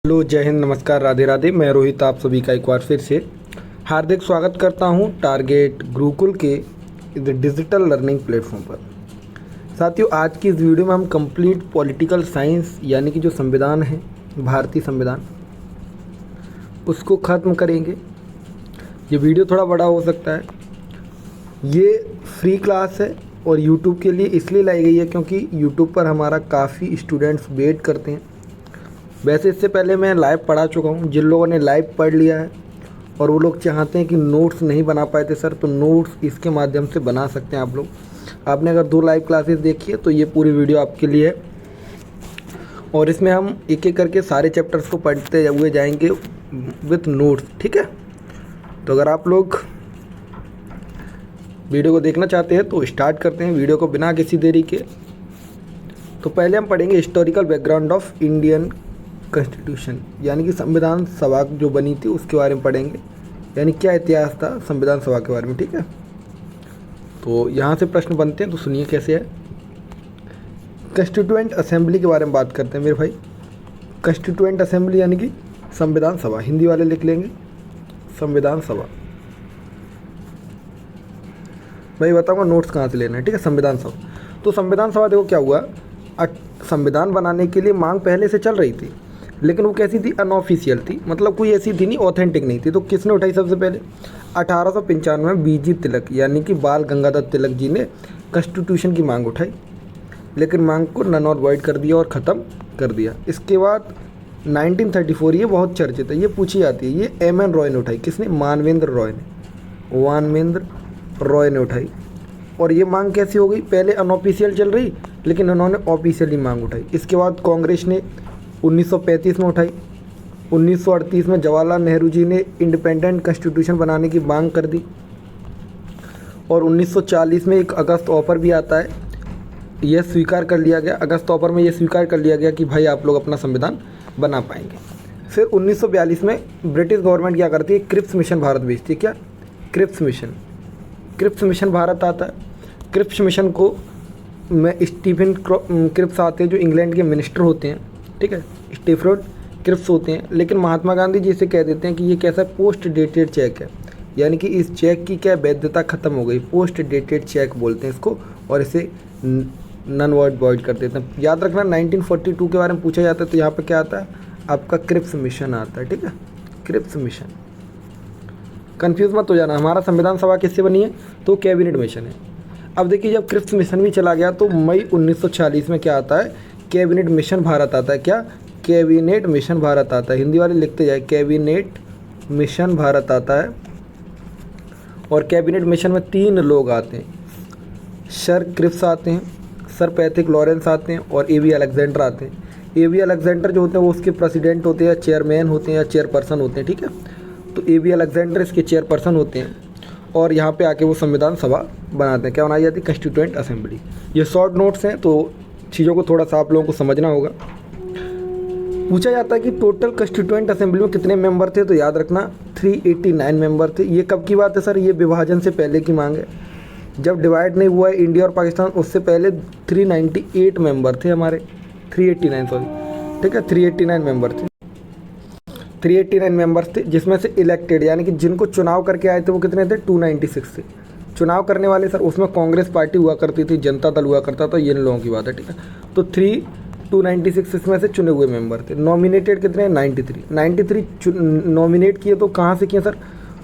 Hello, जय हिंद, नमस्कार, राधे राधे। मैं रोहित आप सभी का एक बार फिर से हार्दिक स्वागत करता हूं टारगेट गुरुकुल के डिजिटल लर्निंग प्लेटफॉर्म पर। साथियों, आज की इस वीडियो में हम कंप्लीट पॉलिटिकल साइंस यानी कि जो संविधान है, भारतीय संविधान, उसको ख़त्म करेंगे। ये वीडियो थोड़ा बड़ा हो सकता है। ये फ्री क्लास है और यूट्यूब के लिए इसलिए लाई गई है क्योंकि यूट्यूब पर हमारा काफ़ी स्टूडेंट्स वेट करते हैं। वैसे इससे पहले मैं लाइव पढ़ा चुका हूँ। जिन लोगों ने लाइव पढ़ लिया है और वो लोग चाहते हैं कि नोट्स नहीं बना पाए थे सर, तो नोट्स इसके माध्यम से बना सकते हैं आप लोग। आपने अगर 2 लाइव क्लासेस देखी है तो ये पूरी वीडियो आपके लिए है और इसमें हम एक एक करके सारे चैप्टर्स को पढ़ते हुए जाएंगे विथ नोट्स, ठीक है। तो अगर आप लोग वीडियो को देखना चाहते हैं तो स्टार्ट करते हैं वीडियो को बिना किसी देरी के। तो पहले हम पढ़ेंगे historical background of Indian constitution, यानी कि संविधान सभा जो बनी थी उसके बारे में पढ़ेंगे, यानी क्या इतिहास था संविधान सभा के बारे में, ठीक है। तो यहाँ से प्रश्न बनते हैं, तो सुनिए कैसे है। कॉन्स्टिट्यूएंट असेंबली के बारे में बात करते हैं मेरे भाई। कॉन्स्टिट्यूएंट असेंबली यानी कि संविधान सभा, हिंदी वाले लिख लेंगे संविधान सभा। भाई बताऊँगा नोट्स कहाँ से लेना है, ठीक है। संविधान सभा, तो संविधान सभा देखो क्या हुआ, संविधान बनाने के लिए मांग पहले से चल रही थी, लेकिन वो कैसी थी, अनऑफिशियल थी, मतलब कोई ऐसी थी नहीं, ऑथेंटिक नहीं थी। तो किसने उठाई सबसे पहले, 1895 में बीजी तिलक यानी कि बाल गंगाधर तिलक जी ने कॉन्स्टिट्यूशन की मांग उठाई, लेकिन मांग को नन और वॉइड कर दिया और ख़त्म कर दिया। इसके बाद 1934, ये बहुत चर्चित है, ये पूछी जाती है, ये एम.एन. रॉय ने उठाई। किसने, मानवेंद्र रॉय ने, मानवेंद्र रॉय ने उठाई। और ये मांग कैसी हो गई, पहले अनऑफिशियल चल रही लेकिन उन्होंने ऑफिशियली मांग उठाई। इसके बाद कांग्रेस ने 1935 में उठाई। 1938 में जवाहरलाल नेहरू जी ने इंडिपेंडेंट कॉन्स्टिट्यूशन बनाने की मांग कर दी। और 1940 में एक अगस्त ऑफर भी आता है, यह स्वीकार कर लिया गया, अगस्त ऑफर में यह स्वीकार कर लिया गया कि भाई आप लोग अपना संविधान बना पाएंगे। फिर 1942 में ब्रिटिश गवर्नमेंट क्या करती है, क्रिप्स मिशन भारत भेजती है। क्या, क्रिप्स मिशन भारत आता है। क्रिप्स मिशन को में स्टीफन क्रिप्स आते हैं जो इंग्लैंड के मिनिस्टर होते हैं, ठीक है, स्टीफर्ड क्रिप्स होते हैं। लेकिन महात्मा गांधी जी इसे कह देते हैं कि ये कैसा पोस्ट डेटेड चेक है, यानी कि इस चेक की क्या वैधता ख़त्म हो गई, पोस्ट डेटेड चेक बोलते हैं इसको, और इसे नन वॉइड कर देते हैं। याद रखना 1942 के बारे में पूछा जाता है, तो यहाँ पर क्या आता है आपका, क्रिप्स मिशन आता है, ठीक है, क्रिप्स मिशन। कंफ्यूज मत हो जाना, हमारा संविधान सभा किससे बनी है, तो कैबिनेट मिशन है। अब देखिए जब क्रिप्स मिशन भी चला गया तो मई 1940 में क्या आता है, कैबिनेट मिशन भारत आता है। क्या, कैबिनेट मिशन भारत आता है, हिंदी वाले लिखते जाए, कैबिनेट मिशन भारत आता है। और कैबिनेट मिशन में 3 लोग आते हैं, सर क्रिप्स आते हैं, सर पैट्रिक लॉरेंस आते हैं और ए.वी. अलेक्जेंडर आते हैं। ए.वी. अलेक्जेंडर जो होते हैं वो उसके प्रेसिडेंट होते हैं, या चेयरमैन होते हैं, या चेयरपर्सन होते हैं, ठीक है। तो ए.वी. अलेक्जेंडर इसके चेयरपर्सन होते हैं और यहाँ पे आके वो संविधान सभा बनाते हैं। क्या बनाई जाती है, कॉन्स्टिट्यूएंट असेंबली। ये शॉर्ट नोट्स हैं तो चीज़ों को थोड़ा सा आप लोगों को समझना होगा। पूछा जाता है कि टोटल कॉन्स्टिट्यूएंट असेंबली में कितने मेंबर थे, तो याद रखना 389 मेंबर थे। ये कब की बात है सर, ये विभाजन से पहले की मांग है, जब डिवाइड नहीं हुआ है इंडिया और पाकिस्तान, उससे पहले 398 मेंबर थे हमारे, 389 सॉरी, ठीक है, 389 मेंबर थे। 389 मेंबर्स थे, जिसमें से इलेक्टेड यानी कि जिनको चुनाव करके आए थे वो कितने थे, 296 थे। चुनाव करने वाले सर, उसमें कांग्रेस पार्टी हुआ करती थी, जनता दल हुआ करता था, ये इन लोगों की बात है, ठीक है। तो 296 इसमें से चुने हुए मेंबर थे। नॉमिनेटेड कितने हैं, 93 नॉमिनेट किए, तो कहाँ से किए सर,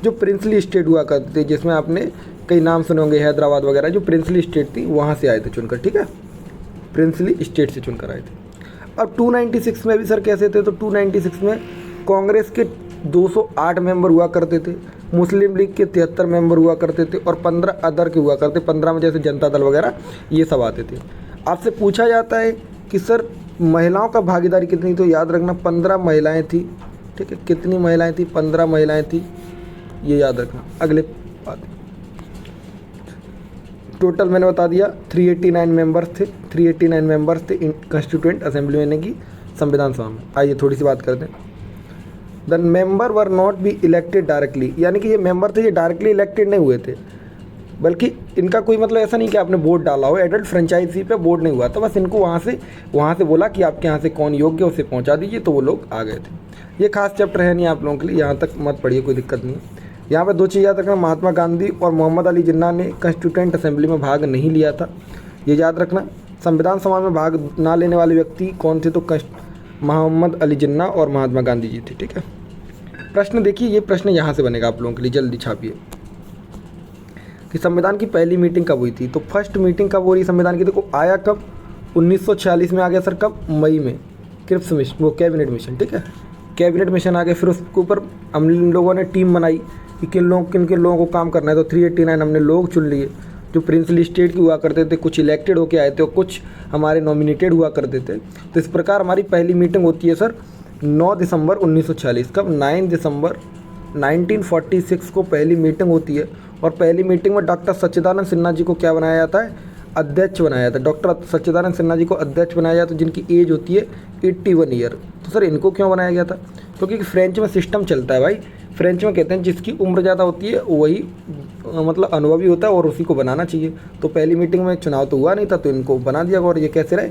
जो प्रिंसली स्टेट हुआ करते थे, जिसमें आपने कई नाम सुने होंगे, हैदराबाद वगैरह, जो प्रिंसली स्टेट थी वहाँ से आए थे चुनकर, ठीक है, प्रिंसली स्टेट से चुनकर आए थे। अब 296 में भी सर कैसे थे, तो 296 में कांग्रेस के 208 मेंबर हुआ करते थे, मुस्लिम लीग के 73 मेंबर हुआ करते थे और 15 अदर के हुआ करते, 15 में जैसे जनता दल वगैरह ये सब आते थे। आपसे पूछा जाता है कि सर महिलाओं का भागीदारी कितनी, तो याद रखना 15 महिलाएं थी, ठीक है, कितनी महिलाएं थी, 15 महिलाएं थी, ये याद रखना। अगले बात, टोटल मैंने बता दिया 389 मेंबर्स थे, 389 मेंबर्स थे कॉन्स्टिट्यूएंट असेंबली में की संविधान सभा में। आइए थोड़ी सी बात करते हैं। The member were not be elected directly, यानी कि ये मेंबर थे ये डायरेक्टली इलेक्टेड नहीं हुए थे, बल्कि इनका कोई मतलब ऐसा नहीं कि आपने वोट डाला हो, एडल्ट फ्रेंचाइजी पे वोट नहीं हुआ था, बस इनको वहाँ से बोला कि आपके यहाँ से कौन योग्य है उसे पहुँचा दीजिए, तो वो लोग आ गए थे। ये खास चैप्टर है नहीं आप लोगों के लिए, यहाँ तक मत पढ़िए, कोई दिक्कत नहीं है। यहाँ पे 2 चीज़ याद रखना, महात्मा गांधी और मोहम्मद अली जिन्ना ने कॉन्स्टिट्यूएंट असेंबली में भाग नहीं लिया था, ये याद रखना। संविधान सभा में भाग ना लेने वाले व्यक्ति कौन थे, तो मोहम्मद अली जिन्ना और महात्मा गांधी जी थे, ठीक है। प्रश्न देखिए, ये प्रश्न यहाँ से बनेगा आप लोगों के लिए, जल्दी छापिए कि संविधान की पहली मीटिंग कब हुई थी। तो फर्स्ट मीटिंग कब हो रही संविधान की, देखो आया कब, 1946 में आ गया सर, कब, मई में, क्रिप्स मिशन, वो कैबिनेट मिशन, ठीक है, कैबिनेट मिशन आ गया। फिर उसके ऊपर हम लोगों ने टीम बनाई कि किन किन लोगों को काम करना है, तो 389 हमने लोग चुन लिए जो प्रिंसली स्टेट के हुआ करते थे, कुछ इलेक्टेड होके आए थे और कुछ हमारे नॉमिनेटेड हुआ करते थे। तो इस प्रकार हमारी पहली मीटिंग होती है सर 9 दिसंबर 1946, कब, 9 दिसंबर 1946 को पहली मीटिंग होती है। और पहली मीटिंग में डॉक्टर सच्चिदानंद सिन्हा जी को क्या बनाया जाता है, अध्यक्ष बनाया जाता है। डॉक्टर सच्चिदानंद सिन्हा जी को अध्यक्ष बनाया जाता है, जिनकी एज होती है 81 ईयर। तो सर इनको क्यों बनाया गया था, क्योंकि फ्रेंच में सिस्टम चलता है भाई, फ्रेंच में कहते हैं जिसकी उम्र ज़्यादा होती है वही मतलब अनुभवी होता है और उसी को बनाना चाहिए। तो पहली मीटिंग में चुनाव तो हुआ नहीं था, तो इनको बना दिया और ये कैसे रहे,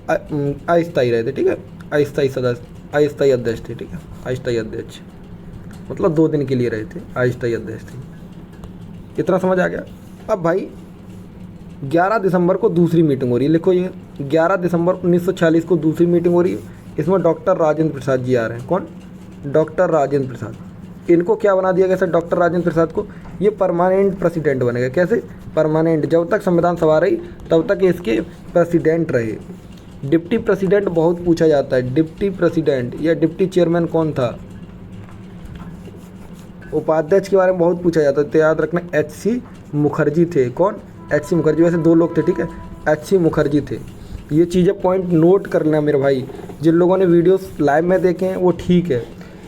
अस्थायी रहे थे, ठीक है, अस्थायी सदस्य, अस्थायी अध्यक्ष थे, ठीक है, अस्थायी अध्यक्ष मतलब 2 दिन के लिए रहे थे, अस्थायी अध्यक्ष थे। इतना समझ आ गया। अब भाई 11 दिसंबर को दूसरी मीटिंग हो रही है, लिखो ये 11 दिसंबर 1946 को दूसरी मीटिंग हो रही है। इसमें डॉक्टर राजेंद्र प्रसाद जी आ रहे हैं, कौन, डॉक्टर राजेंद्र प्रसाद। इनको क्या बना दिया गया सर, डॉक्टर राजेंद्र प्रसाद को ये परमानेंट प्रेसिडेंट बनेगा। कैसे, परमानेंट, जब तक संविधान सभा रही तब तक इसके प्रेसिडेंट रहे। डिप्टी प्रेसिडेंट बहुत पूछा जाता है, डिप्टी प्रेसिडेंट या डिप्टी चेयरमैन कौन था, उपाध्यक्ष के बारे में बहुत पूछा जाता है, तो याद रखना HC मुखर्जी थे। कौन, HC मुखर्जी, वैसे 2 लोग थे, ठीक है, HC मुखर्जी थे। ये चीज़ें पॉइंट नोट कर लेना मेरे भाई। जिन लोगों ने वीडियोस लाइव में देखे हैं वो ठीक है,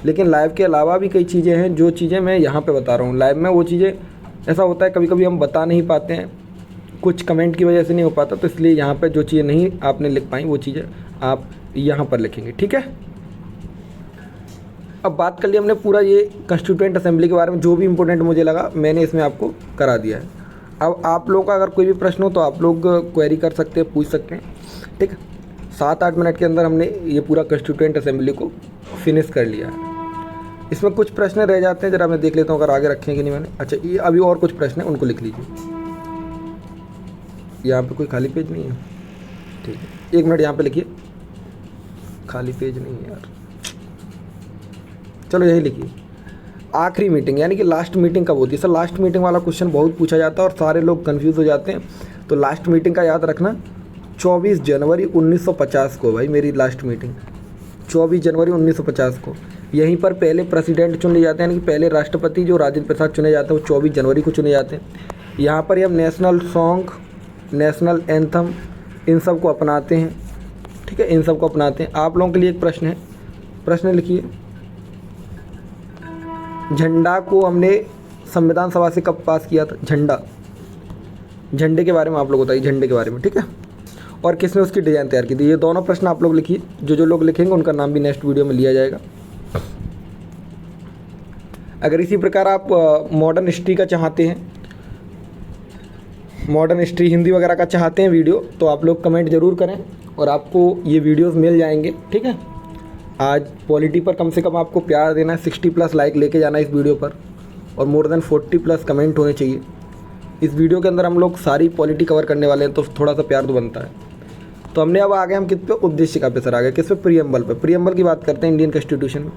लेकिन लाइव के अलावा भी कई चीज़ें हैं जो चीज़ें मैं यहाँ पे बता रहा हूँ। लाइव में वो चीज़ें ऐसा होता है कभी कभी हम बता नहीं पाते हैं, कुछ कमेंट की वजह से नहीं हो पाता, तो इसलिए यहाँ पर जो चीज़ें नहीं आपने लिख पाई वो चीज़ें आप यहाँ पर लिखेंगे, ठीक है। अब बात कर ली हमने पूरा ये कॉन्स्टिट्यूएंट असेंबली के बारे में, जो भी इंपॉर्टेंट मुझे लगा मैंने इसमें आपको करा दिया है। अब आप लोगों का अगर कोई भी प्रश्न हो तो आप लोग क्वेरी कर सकते हैं, पूछ सकते हैं, ठीक है। 7-8 मिनट के अंदर हमने ये पूरा कॉन्स्टिट्यूएंट असेंबली को फिनिश कर लिया है। इसमें कुछ प्रश्न रह जाते हैं, जरा मैं देख लेता हूँ अगर आगे रखे हैं कि नहीं मैंने। अच्छा, ये अभी और कुछ प्रश्न है, उनको लिख लीजिए। यहाँ पे कोई खाली पेज नहीं है, ठीक है, 1 मिनट यहाँ पे लिखिए, खाली पेज नहीं है यार, चलो यही लिखिए। आखिरी मीटिंग यानी कि लास्ट मीटिंग कब होती है सर, लास्ट मीटिंग वाला क्वेश्चन बहुत पूछा जाता है और सारे लोग कंफ्यूज हो जाते हैं। तो लास्ट मीटिंग का याद रखना 24 जनवरी 1950 को, भाई मेरी लास्ट मीटिंग 24 जनवरी 1950 को। यहीं पर पहले प्रेसिडेंट चुन लिए जाते हैं, यानी कि पहले राष्ट्रपति जो राजेंद्र प्रसाद चुने जाते हैं वो 24 जनवरी को चुने जाते हैं। यहाँ पर हम नेशनल सॉन्ग, नेशनल एंथम, इन सब को अपनाते हैं, ठीक है, इन सब को अपनाते हैं। आप लोगों के लिए एक प्रश्न है, प्रश्न लिखिए, झंडा को हमने संविधान सभा से कब पास किया था, झंडा, झंडे के बारे में आप लोग बताइए, झंडे के बारे में, ठीक है, और किसने उसकी डिज़ाइन तैयार की थी। ये दोनों प्रश्न आप लोग लिखिए, जो लोग लिखेंगे उनका नाम भी नेक्स्ट वीडियो में लिया जाएगा। अगर इसी प्रकार आप मॉडर्न हिस्ट्री का चाहते हैं, मॉडर्न हिस्ट्री हिंदी वगैरह का चाहते हैं वीडियो, तो आप लोग कमेंट ज़रूर करें और आपको ये वीडियोस मिल जाएंगे, ठीक है। आज पॉलिटी पर कम से कम आपको प्यार देना है, 60+ लाइक लेके जाना है इस वीडियो पर, और मोर देन 40+ कमेंट होने चाहिए। इस वीडियो के अंदर हम लोग सारी पॉलिटी कवर करने वाले हैं, तो थोड़ा सा प्यार तो बनता है। तो हमने अब आ गए हम किस पे, उद्देशिका पे सर आ गए, किस पे, प्रीएम्बल पे। प्रीएम्बल की बात करते हैं इंडियन कॉन्स्टिट्यूशन में।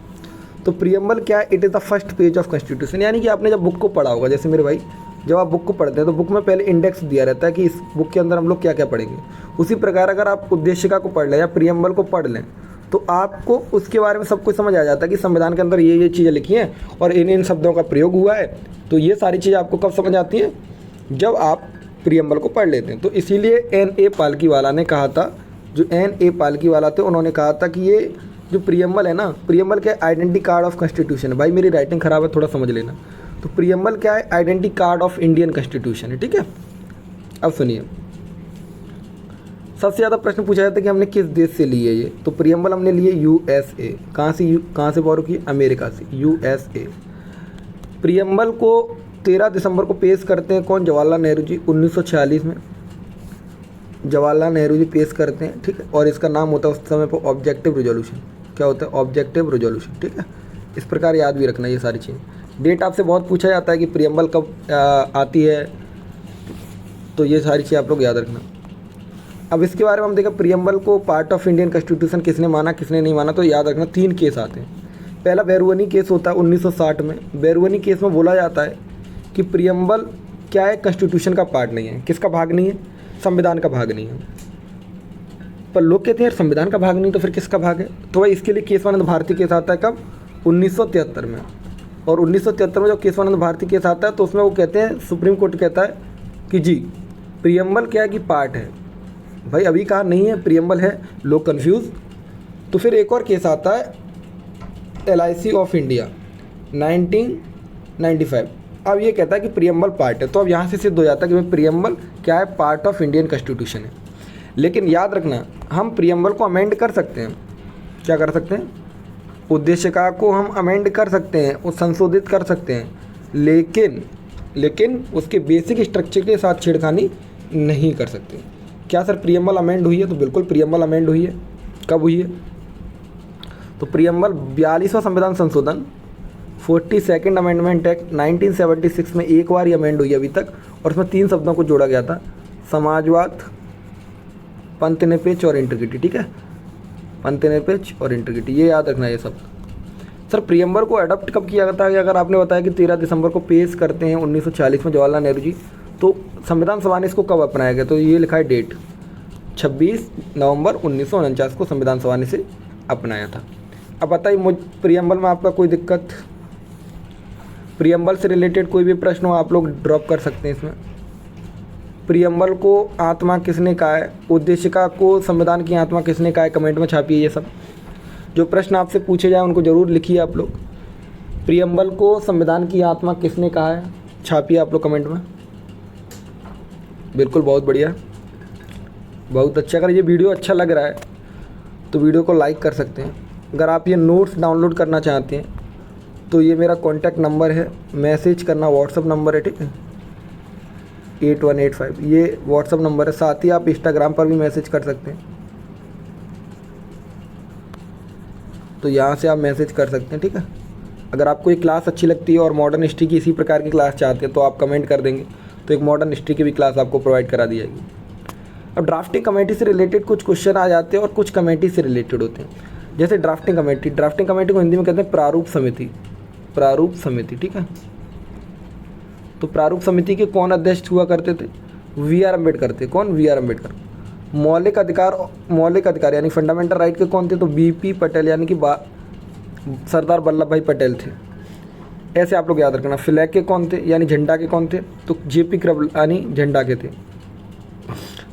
तो प्रीएम्बल क्या है, it is the first page of constitution, यानी कि आपने जब बुक को पढ़ा होगा, जैसे मेरे भाई जब आप बुक को पढ़ते हैं तो बुक में पहले इंडेक्स दिया रहता है कि इस बुक के अंदर हम लोग क्या क्या पढ़ेंगे। उसी प्रकार अगर आप उद्देशिका को पढ़ लें या प्रीएम्बल को पढ़ लें तो आपको उसके बारे में सब कुछ समझ आ जाता है कि संविधान के अंदर ये चीज़ें लिखी हैं और इन शब्दों का प्रयोग हुआ है। तो ये सारी चीज़ें आपको कब समझ आती हैं, जब आप प्रीएम्बल को पढ़ लेते हैं। तो इसीलिए N.A. पालकीवाला ने कहा था, जो N.A. पालकीवाला थे उन्होंने कहा था कि ये जो प्रीएम्बल है ना, प्रीएम्बल क्या है, आइडेंटिटी कार्ड ऑफ कॉन्स्टिट्यूशन है। भाई मेरी राइटिंग ख़राब है, थोड़ा समझ लेना। तो प्रीएम्बल क्या है, identity card of Indian constitution है, ठीक है। अब सुनिए, सबसे ज़्यादा प्रश्न पूछा जाता है कि हमने किस देश से लिए ये, तो प्रीएम्बल हमने लिए USA। कहाँ से बोरो की, अमेरिका से, USA। प्रीएम्बल को 13 दिसंबर को पेश करते हैं कौन? जवाहरलाल नेहरू जी 1946 में जवाहरलाल नेहरू जी पेश करते हैं, ठीक है। और इसका नाम होता है उस समय पर ऑब्जेक्टिव रिजोल्यूशन। क्या होता है? ऑब्जेक्टिव रिजोल्यूशन, ठीक है। इस प्रकार याद भी रखना ये सारी चीज़ें। डेट आपसे बहुत पूछा जाता है कि प्रियम्बल कब आती है, तो ये सारी चीज़ें आप लोग याद रखना। अब इसके बारे में हम देखा प्रियम्बल को पार्ट ऑफ इंडियन कॉन्स्टिट्यूशन किसने माना किसने नहीं माना, तो याद रखना 3 केस आते हैं। पहला बैरुअनी केस होता है 1960 में। बैरुअनी केस में बोला जाता है कि प्रियम्बल क्या है? कॉन्स्टिट्यूशन का पार्ट नहीं है। किसका भाग नहीं है? संविधान का भाग नहीं है। पर लोग कहते हैं यार संविधान का भाग नहीं तो फिर किसका भाग है? तो भाई इसके लिए केशवानंद भारती केस आता है कब? 1973 में। और 1973 में जब केशवानंद भारती केस आता है तो उसमें वो कहते हैं, सुप्रीम कोर्ट कहता है कि जी प्रियम्बल क्या है कि पार्ट है। भाई अभी कहा नहीं है, प्रियम्बल है, लोग कन्फ्यूज़। तो फिर एक और केस आता है LIC ऑफ इंडिया 1995। अब ये कहता है कि प्रियम्बल पार्ट है। तो अब यहाँ से सिद्ध हो जाता है कि भाई प्रियम्बल क्या है? पार्ट ऑफ इंडियन कॉन्स्टिट्यूशन है। लेकिन याद रखना हम प्रियम्बल को अमेंड कर सकते हैं। क्या कर सकते हैं? उद्देशिका को हम अमेंड कर सकते हैं, वो संशोधित कर सकते हैं, लेकिन उसके बेसिक स्ट्रक्चर के साथ छेड़खानी नहीं कर सकते। क्या सर प्रियम्बल अमेंड हुई है? तो बिल्कुल प्रियम्बल अमेंड हुई है। कब हुई है? तो प्रियम्बल 42वां संविधान संशोधन 42nd अमेंडमेंट एक्ट 1976 में एक बार ही अमेंड हुई अभी तक, और उसमें 3 शब्दों को जोड़ा गया था, समाजवाद, पंथनिरपेक्ष और इंटीग्रिटी, ठीक है। पंथनिरपेक्ष और इंटीग्रिटी, ये याद रखना ये सब। सर प्रियम्बल को अडॉप्ट कब किया जाता है? अगर आपने बताया कि 13 दिसंबर को पेश करते हैं 1946 में जवाहरलाल नेहरू जी, तो संविधान सभा ने इसको कब अपनाया गया? तो ये लिखा है डेट 26 नवंबर 1949 को संविधान सभा ने इसे अपनाया था। अब बताइए मुझ प्रियम्बल में आपका कोई दिक्कत? प्रियम्बल से रिलेटेड कोई भी प्रश्न हो आप लोग ड्रॉप कर सकते हैं इसमें। प्रियम्बल को आत्मा किसने कहा है? उद्देशिका को संविधान की आत्मा किसने कहा है? कमेंट में छापिए। ये सब जो प्रश्न आपसे पूछे जाए उनको ज़रूर लिखिए आप लोग। प्रियम्बल को संविधान की आत्मा किसने कहा है? छापिए आप लोग कमेंट में। बिल्कुल, बहुत बढ़िया, बहुत अच्छा। अगर ये वीडियो अच्छा लग रहा है तो वीडियो को लाइक कर सकते हैं। अगर आप ये नोट्स डाउनलोड करना चाहते हैं तो ये मेरा कॉन्टैक्ट नंबर है, मैसेज करना, व्हाट्सअप नंबर है, ठीक है, 8185, ये व्हाट्सअप नंबर है। साथ ही आप इंस्टाग्राम पर भी मैसेज कर सकते हैं, तो यहाँ से आप मैसेज कर सकते हैं, ठीक है। अगर आपको ये क्लास अच्छी लगती है और मॉडर्न हिस्ट्री की इसी प्रकार की क्लास चाहते हैं तो आप कमेंट कर देंगे, तो एक मॉडर्न हिस्ट्री की भी क्लास आपको प्रोवाइड करा दी जाएगी। अब ड्राफ्टिंग कमेटी से रिलेटेड कुछ क्वेश्चन आ जाते हैं और कुछ कमेटी से रिलेटेड होते हैं। जैसे ड्राफ्टिंग कमेटी को हिंदी में कहते हैं प्रारूप समिति, ठीक है। तो प्रारूप समिति के कौन अध्यक्ष हुआ करते थे? VR अम्बेडकर थे। कौन? VR अम्बेडकर। मौलिक अधिकार यानी फंडामेंटल राइट के कौन थे? तो BP पटेल यानी कि सरदार वल्लभ भाई पटेल थे। ऐसे आप लोग याद रखना। फ्लैग के कौन थे यानी झंडा के कौन थे? तो JP कृपलानी झंडा के थे।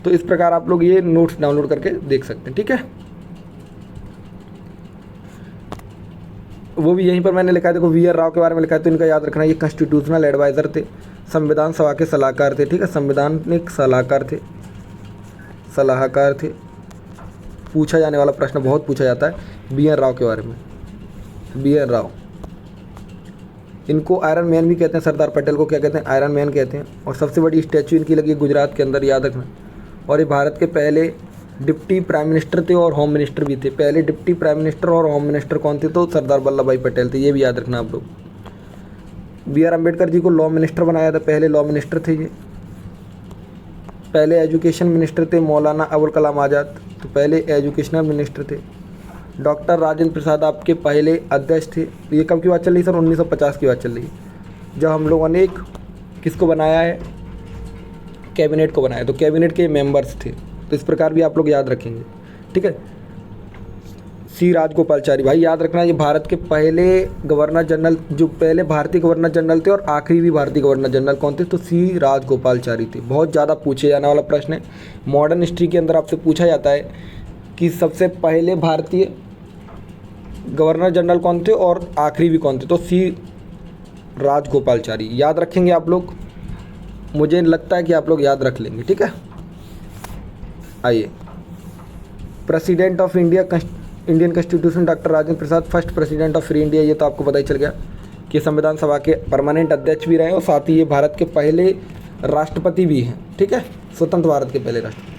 तो इस प्रकार आप लोग ये नोट्स डाउनलोड करके देख सकते हैं, ठीक है। वो भी यहीं पर मैंने लिखा है, देखो VR राव के बारे में लिखा है, तो इनका याद रखना। ये कॉन्स्टिट्यूशनल एडवाइज़र थे, संविधान सभा के सलाहकार थे, ठीक है, संवैधानिक सलाहकार थे। पूछा जाने वाला प्रश्न बहुत पूछा जाता है BN राव के बारे में। BN राव, इनको आयरन मैन भी कहते हैं। सरदार पटेल को क्या कहते हैं? आयरन मैन कहते हैं। और सबसे बड़ी स्टैचू इनकी लगी है गुजरात के अंदर, याद रखना। और ये भारत के पहले डिप्टी प्राइम मिनिस्टर थे और होम मिनिस्टर भी थे। पहले डिप्टी प्राइम मिनिस्टर और होम मिनिस्टर कौन थे? तो सरदार वल्लभ भाई पटेल थे। ये भी याद रखना आप लोग। BR अम्बेडकर जी को लॉ मिनिस्टर बनाया था, पहले लॉ मिनिस्टर थे ये। पहले एजुकेशन मिनिस्टर थे मौलाना अबुल कलाम आज़ाद, तो पहले एजुकेशनल मिनिस्टर थे। डॉक्टर राजेंद्र प्रसाद आपके पहले अध्यक्ष थे। ये कब की बात चल रही सर? 1950 की बात चल रही है, जब हम लोगों ने एक किसको बनाया है? कैबिनेट को बनाया। तो कैबिनेट के मेंबर्स थे। तो इस प्रकार भी आप लोग याद रखेंगे, ठीक है। C राजगोपालचारी, भाई याद रखना, ये भारत के पहले गवर्नर जनरल, जो पहले भारतीय गवर्नर जनरल थे और आखिरी भी भारतीय गवर्नर जनरल कौन थे? तो C राजगोपालचारी थे। बहुत ज़्यादा पूछे जाने वाला प्रश्न है। मॉडर्न हिस्ट्री के अंदर आपसे पूछा जाता है कि सबसे पहले भारतीय गवर्नर जनरल कौन थे और आखिरी भी कौन थे? तो C राजगोपालचारी। याद रखेंगे आप लोग, मुझे लगता है कि आप लोग याद रख लेंगे, ठीक है। आइए, president of Indian constitution doctor Rajendra Prasad, first president of free India, ये तो आपको पता ही चल गया। कि संविधान सभा के परमानेंट अध्यक्ष भी रहे और साथ ही ये भारत के पहले राष्ट्रपति भी हैं, ठीक है, स्वतंत्र भारत के पहले राष्ट्रपति।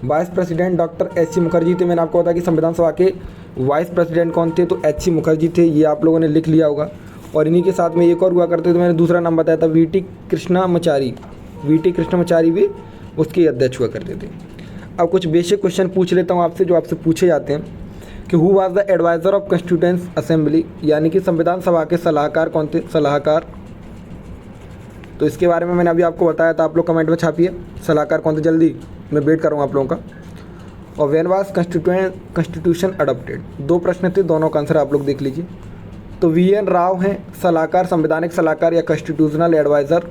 Vice president doctor H C. Mukherjee थे। मैंने आपको बताया कि संविधान सभा के वाइस प्रेसिडेंट कौन थे, तो एच.सी. मुखर्जी थे, ये आप लोगों ने लिख लिया होगा। और इन्हीं के साथ में एक और हुआ करते थे, मैंने दूसरा नाम बताया था, वी.टी. कृष्णामाचारी भी उसके अध्यक्ष हुआ करते थे। अब कुछ बेसिक क्वेश्चन पूछ लेता हूँ आपसे, जो आपसे पूछे जाते हैं कि who was the adviser of constituent assembly, यानी कि संविधान सभा के सलाहकार कौन थे, सलाहकार। तो इसके बारे में मैंने अभी आपको बताया था, आप लोग कमेंट में छापिए सलाहकार कौन थे, जल्दी मैं वेट करूँगा आप लोगों का। और व्हेन वाज कॉन्स्टिट्यूशन अडॉप्टेड, 2 प्रश्न थे, दोनों का आंसर आप लोग देख लीजिए। तो वी.एन. राव हैं सलाहकार, संवैधानिक सलाहकार या कॉन्स्टिट्यूशनल एडवाइज़र।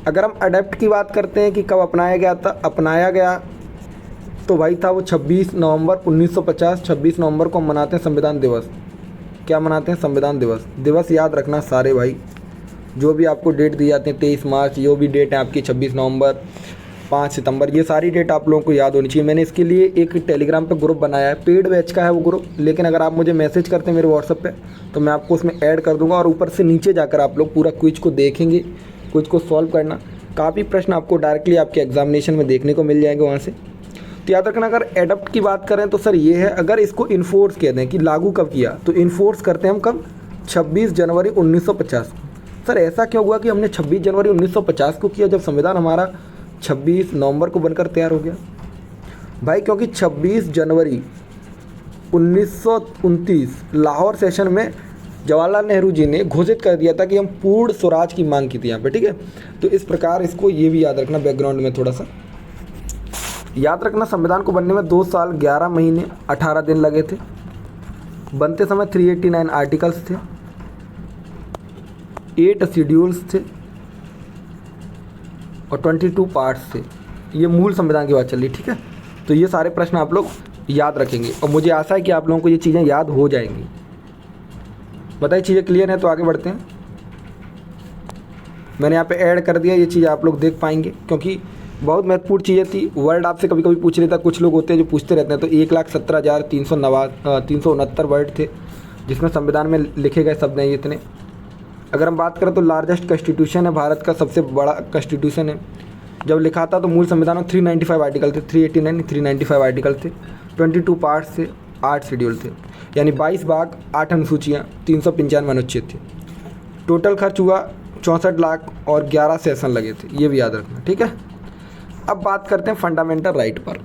अगर हम अडेप्ट की बात करते हैं कि कब अपनाया गया तो भाई था वो 26 नवंबर 1950। 26 नवंबर को हम मनाते हैं संविधान दिवस। क्या मनाते हैं, संविधान दिवस याद रखना सारे भाई, जो भी आपको डेट दी जाती है, 23 मार्च, जो भी डेट है आपकी, 26 नवंबर, 5 सितंबर, ये सारी डेट आप लोगों को याद होनी चाहिए। मैंने इसके लिए एक टेलीग्राम पे ग्रुप बनाया है, पेड बैच का है वो ग्रुप, लेकिन अगर आप मुझे मैसेज करते हैं मेरे व्हाट्सएप पे तो मैं आपको उसमें ऐड कर दूंगा। और ऊपर से नीचे जाकर आप लोग पूरा क्विज को देखेंगे, क्विज को सॉल्व करना, काफ़ी प्रश्न आपको डायरेक्टली आपके एग्जामिनेशन में देखने को मिल जाएंगे वहाँ से। तो याद रखना, अगर एडप्ट की बात करें तो सर ये है, अगर इसको इन्फोर्स कहते हैं कि लागू कब किया, तो इन्फोर्स करते हैं हम कब, 26 जनवरी 1950। सर ऐसा क्यों हुआ कि हमने 26 जनवरी 1950 को किया, जब संविधान हमारा 26 नवंबर को बनकर तैयार हो गया भाई? क्योंकि 26 जनवरी 1929 लाहौर सेशन में जवाहरलाल नेहरू जी ने घोषित कर दिया था कि हम पूर्ण स्वराज की मांग की थी यहाँ पे, ठीक है। तो इस प्रकार इसको ये भी याद रखना, बैकग्राउंड में थोड़ा सा याद रखना। संविधान को बनने में 2 साल 11 महीने 18 दिन लगे थे। बनते समय 389 आर्टिकल्स थे, 8 शेड्यूल्स थे और 22 पार्ट्स थे। ये मूल संविधान की बात चल रही, ठीक है। तो ये सारे प्रश्न आप लोग याद रखेंगे और मुझे आशा है कि आप लोगों को ये चीज़ें याद हो जाएंगी। बताइए चीज़ें क्लियर हैं तो आगे बढ़ते हैं। मैंने यहाँ पे ऐड कर दिया, ये चीज़ आप लोग देख पाएंगे क्योंकि बहुत महत्वपूर्ण चीज़ें थी। वर्ड आपसे कभी कभी पूछ लेता, कुछ लोग होते हैं जो पूछते रहते हैं। तो 1,17,369 वर्ड थे जिसमें संविधान में लिखे गए शब्द हैं ये इतने। अगर हम बात करें तो लार्जेस्ट कॉन्स्टिट्यूशन है, भारत का सबसे बड़ा कॉन्स्टिट्यूशन है। जब लिखा था तो मूल संविधान में 395 आर्टिकल थे, 395 आर्टिकल थे, 22 पार्ट्स थे, 8 शेड्यूल थे, यानी 22 भाग, 8 अनुसूचियाँ, 395 अनुच्छेद थे। टोटल खर्च हुआ 64 लाख और 11 सेशन लगे थे, ये भी याद रखना, ठीक है। अब बात करते हैं फंडामेंटल राइट पर।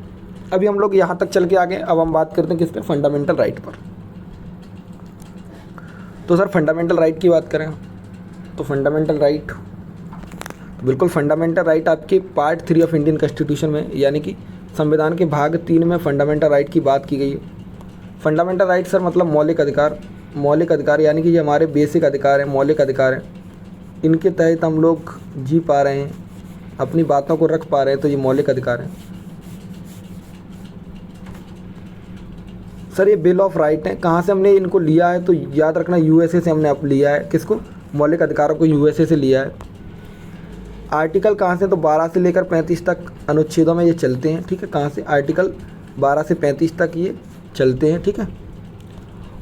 अभी हम लोग यहाँ तक चल के आ गए, अब हम बात करते हैं किस पे, फंडामेंटल राइट पर। तो सर फंडामेंटल राइट की बात करें तो फंडामेंटल राइट, बिल्कुल फंडामेंटल राइट आपके पार्ट 3 ऑफ इंडियन कॉन्स्टिट्यूशन में, यानी कि संविधान के भाग 3 में फंडामेंटल राइट की बात की गई है। फंडामेंटल राइट सर मतलब मौलिक अधिकार यानी कि ये हमारे बेसिक अधिकार हैं, मौलिक अधिकार हैं। इनके तहत हम लोग जी पा रहे हैं, अपनी बातों को रख पा रहे हैं, तो ये मौलिक अधिकार हैं। सर ये बिल ऑफ राइट है, कहाँ से हमने इनको लिया है, तो याद रखना यूएसए से हमने अब लिया है। किसको, मौलिक अधिकारों को यूएसए से लिया है। आर्टिकल कहाँ से, तो 12 से लेकर 35 तक अनुच्छेदों में ये चलते हैं, ठीक है। कहाँ से, आर्टिकल 12 से 35 तक ये चलते हैं, ठीक है।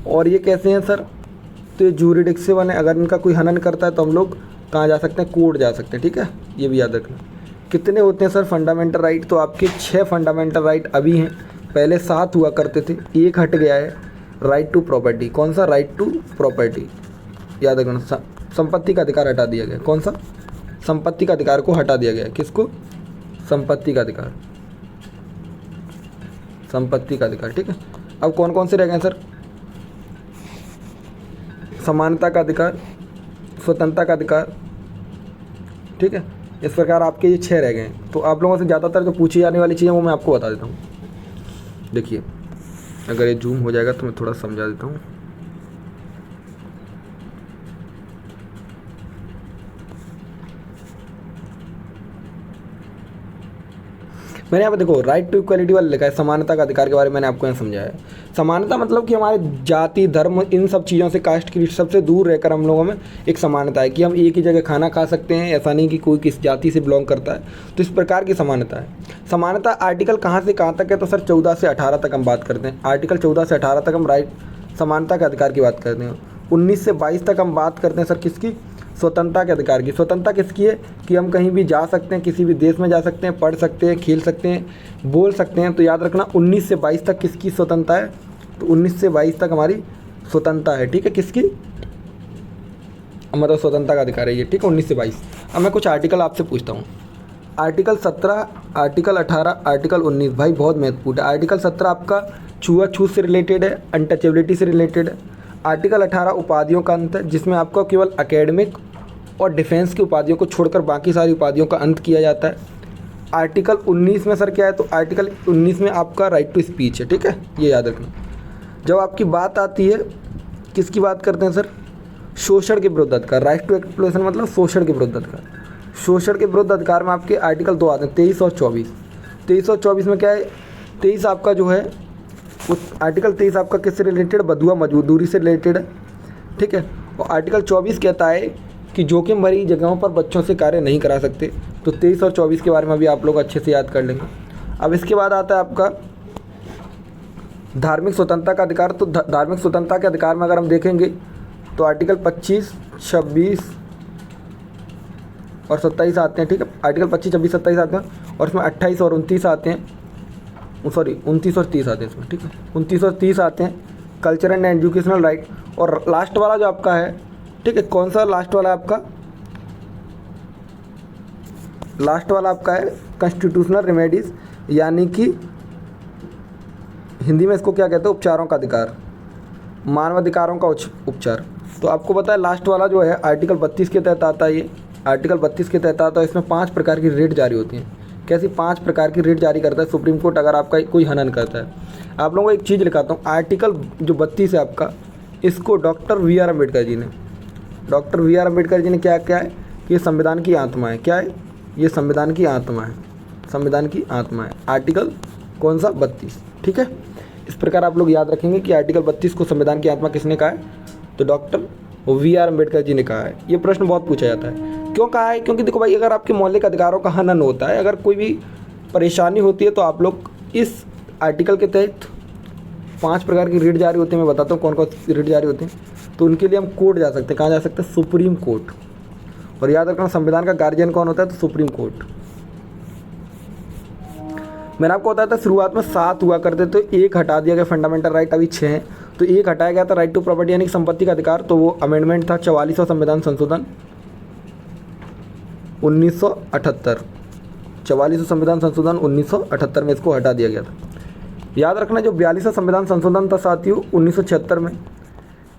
और ये कैसे हैं सर, तो ये जूरिडिक्शनल है, अगर इनका कोई हनन करता है तो हम लोग कहाँ जा सकते हैं, कोर्ट जा सकते हैं, ठीक है। ये भी याद रखना। कितने होते हैं सर फंडामेंटल राइट, तो आपके 6 फंडामेंटल राइट अभी हैं, पहले 7 हुआ करते थे, एक हट गया है, राइट टू प्रॉपर्टी। कौन सा, राइट टू प्रॉपर्टी, याद रखना। संपत्ति का अधिकार हटा दिया गया, कौन सा, संपत्ति का अधिकार को हटा दिया गया है। किसको, संपत्ति का अधिकार, संपत्ति का अधिकार, ठीक है। अब कौन कौन से रह गए सर, समानता का अधिकार, स्वतंत्रता का अधिकार, ठीक है। इस प्रकार आपके ये 6 रह गए हैं। तो आप लोगों से ज़्यादातर जो पूछी जाने वाली चीज़ें वो मैं आपको बता देता हूँ। देखिए अगर ये जूम हो जाएगा तो मैं थोड़ा समझा देता हूँ। मैंने यहाँ पे देखो राइट टू इक्वलिटी वाला लिखा है, समानता का अधिकार के बारे में मैंने आपको यहाँ समझाया है। समानता मतलब कि हमारे जाति, धर्म, इन सब चीज़ों से, कास्ट की सबसे दूर रहकर हम लोगों में एक समानता है कि हम एक ही जगह खाना खा सकते हैं, ऐसा नहीं कि कोई किस जाति से बिलोंग करता है। तो इस प्रकार की समानता है। समानता आर्टिकल कहाँ से कहाँ तक है, तो सर 14 से 18 तक हम बात करते हैं। आर्टिकल 14 से 18 तक हम राइट समानता के अधिकार की बात करते हैं। 19 से 22 तक हम बात करते हैं सर किसकी, स्वतंत्रता के अधिकार की। स्वतंत्रता किसकी है कि हम कहीं भी जा सकते हैं, किसी भी देश में जा सकते हैं, पढ़ सकते हैं, खेल सकते हैं, बोल सकते हैं। तो याद रखना 19 से 22 तक किसकी स्वतंत्रता है, तो 19 से 22 तक हमारी स्वतंत्रता है, ठीक है, किसकी, मतलब स्वतंत्रता का अधिकार है ये, ठीक है, 19 से 22। अब मैं कुछ आर्टिकल आपसे पूछता हूँ। आर्टिकल 17, आर्टिकल 18, आर्टिकल 19 भाई बहुत महत्वपूर्ण है। आर्टिकल 17 आपका छुआछूत से रिलेटेड है, अनटचेबिलिटी से रिलेटेड है। आर्टिकल 18 उपाधियों का अंत है, जिसमें आपका केवल एकेडमिक और डिफेंस की उपाधियों को छोड़कर बाकी सारी उपाधियों का अंत किया जाता है। आर्टिकल 19 में सर क्या है, तो आर्टिकल 19 में आपका राइट टू स्पीच है, ठीक है, ये याद रखना। जब आपकी बात आती है, किसकी बात करते हैं सर, शोषण के विरुद्ध अधिकार, राइट टू एक्सप्लोरेशन मतलब शोषण के विरुद्ध अधिकार। शोषण के विरुद्ध अधिकार में आपके आर्टिकल 2 आते हैं, 23 और 24। 23 और 24 में क्या है, 23 आपका जो है उस आर्टिकल 23 आपका किससे रिलेटेड, बधुआ मजदूरी से रिलेटेड है, ठीक है। और आर्टिकल 24 कहता है कि जोखिम भरी जगहों पर बच्चों से कार्य नहीं करा सकते। तो 23 और 24 के बारे में भी आप लोग अच्छे से याद कर लेंगे। अब इसके बाद आता है आपका धार्मिक स्वतंत्रता का अधिकार। तो धार्मिक स्वतंत्रता के अधिकार में अगर हम देखेंगे तो आर्टिकल 25, 26 और 27 आते हैं, ठीक है। आर्टिकल 25, 26, 27 आते हैं और इसमें 28 और 29 आते हैं, सॉरी 29 और 30 आते हैं इसमें, ठीक है, 29 और 30 आते हैं। Culture and educational right. और लास्ट वाला जो आपका है, ठीक है, कौन सा लास्ट वाला आपका, लास्ट वाला आपका है कॉन्स्टिट्यूशनल रेमेडीज़, यानी कि हिंदी में इसको क्या कहते हैं, उपचारों का अधिकार, मानवाधिकारों का उपचार। तो आपको पता है लास्ट वाला जो है आर्टिकल 32 के तहत आता है। ये आर्टिकल 32 के तहत आता है। इसमें 5 प्रकार की रेट जारी होती हैं। कैसी 5 प्रकार की रेट जारी करता है सुप्रीम कोर्ट अगर आपका कोई हनन करता है। आप लोगों को एक चीज़ लिखाता हूँ, आर्टिकल जो 32 है आपका, इसको डॉक्टर वी.आर. अम्बेडकर जी ने, डॉक्टर वी.आर. अम्बेडकर जी ने क्या क्या है कि ये संविधान की आत्मा है। क्या है, ये संविधान की आत्मा है, संविधान की आत्मा है। आर्टिकल कौन सा, 32, ठीक है। इस प्रकार आप लोग याद रखेंगे कि आर्टिकल 32 को संविधान की आत्मा किसने कहा है, तो डॉक्टर वी.आर. अम्बेडकर जी ने कहा है। ये प्रश्न बहुत पूछा जाता है, क्यों कहा है, क्योंकि देखो भाई अगर आपके मौलिक अधिकारों का हनन होता है, अगर कोई भी परेशानी होती है, तो आप लोग इस आर्टिकल के तहत 5 प्रकार की रिट जारी होती है। मैं बताता हूँ कौन कौन सी रिट जारी होती हैं। तो उनके लिए हम कोर्ट जा सकते हैं। कहाँ जा सकते हैं, सुप्रीम कोर्ट। और याद रखना संविधान का गार्जियन कौन होता है, तो सुप्रीम कोर्ट। मैंने आपको बताया था शुरुआत में 7 हुआ करते, तो 1 हटा दिया गया, फंडामेंटल राइट अभी 6 हैं। तो 1 हटाया गया था, राइट टू प्रॉपर्टी यानी संपत्ति का अधिकार। तो वो अमेंडमेंट था 44वां संविधान संशोधन 1978। 44वां संविधान संशोधन 1978 में इसको हटा दिया गया था। याद रखना जो 42वां संविधान संशोधन था साथियों 1976 में,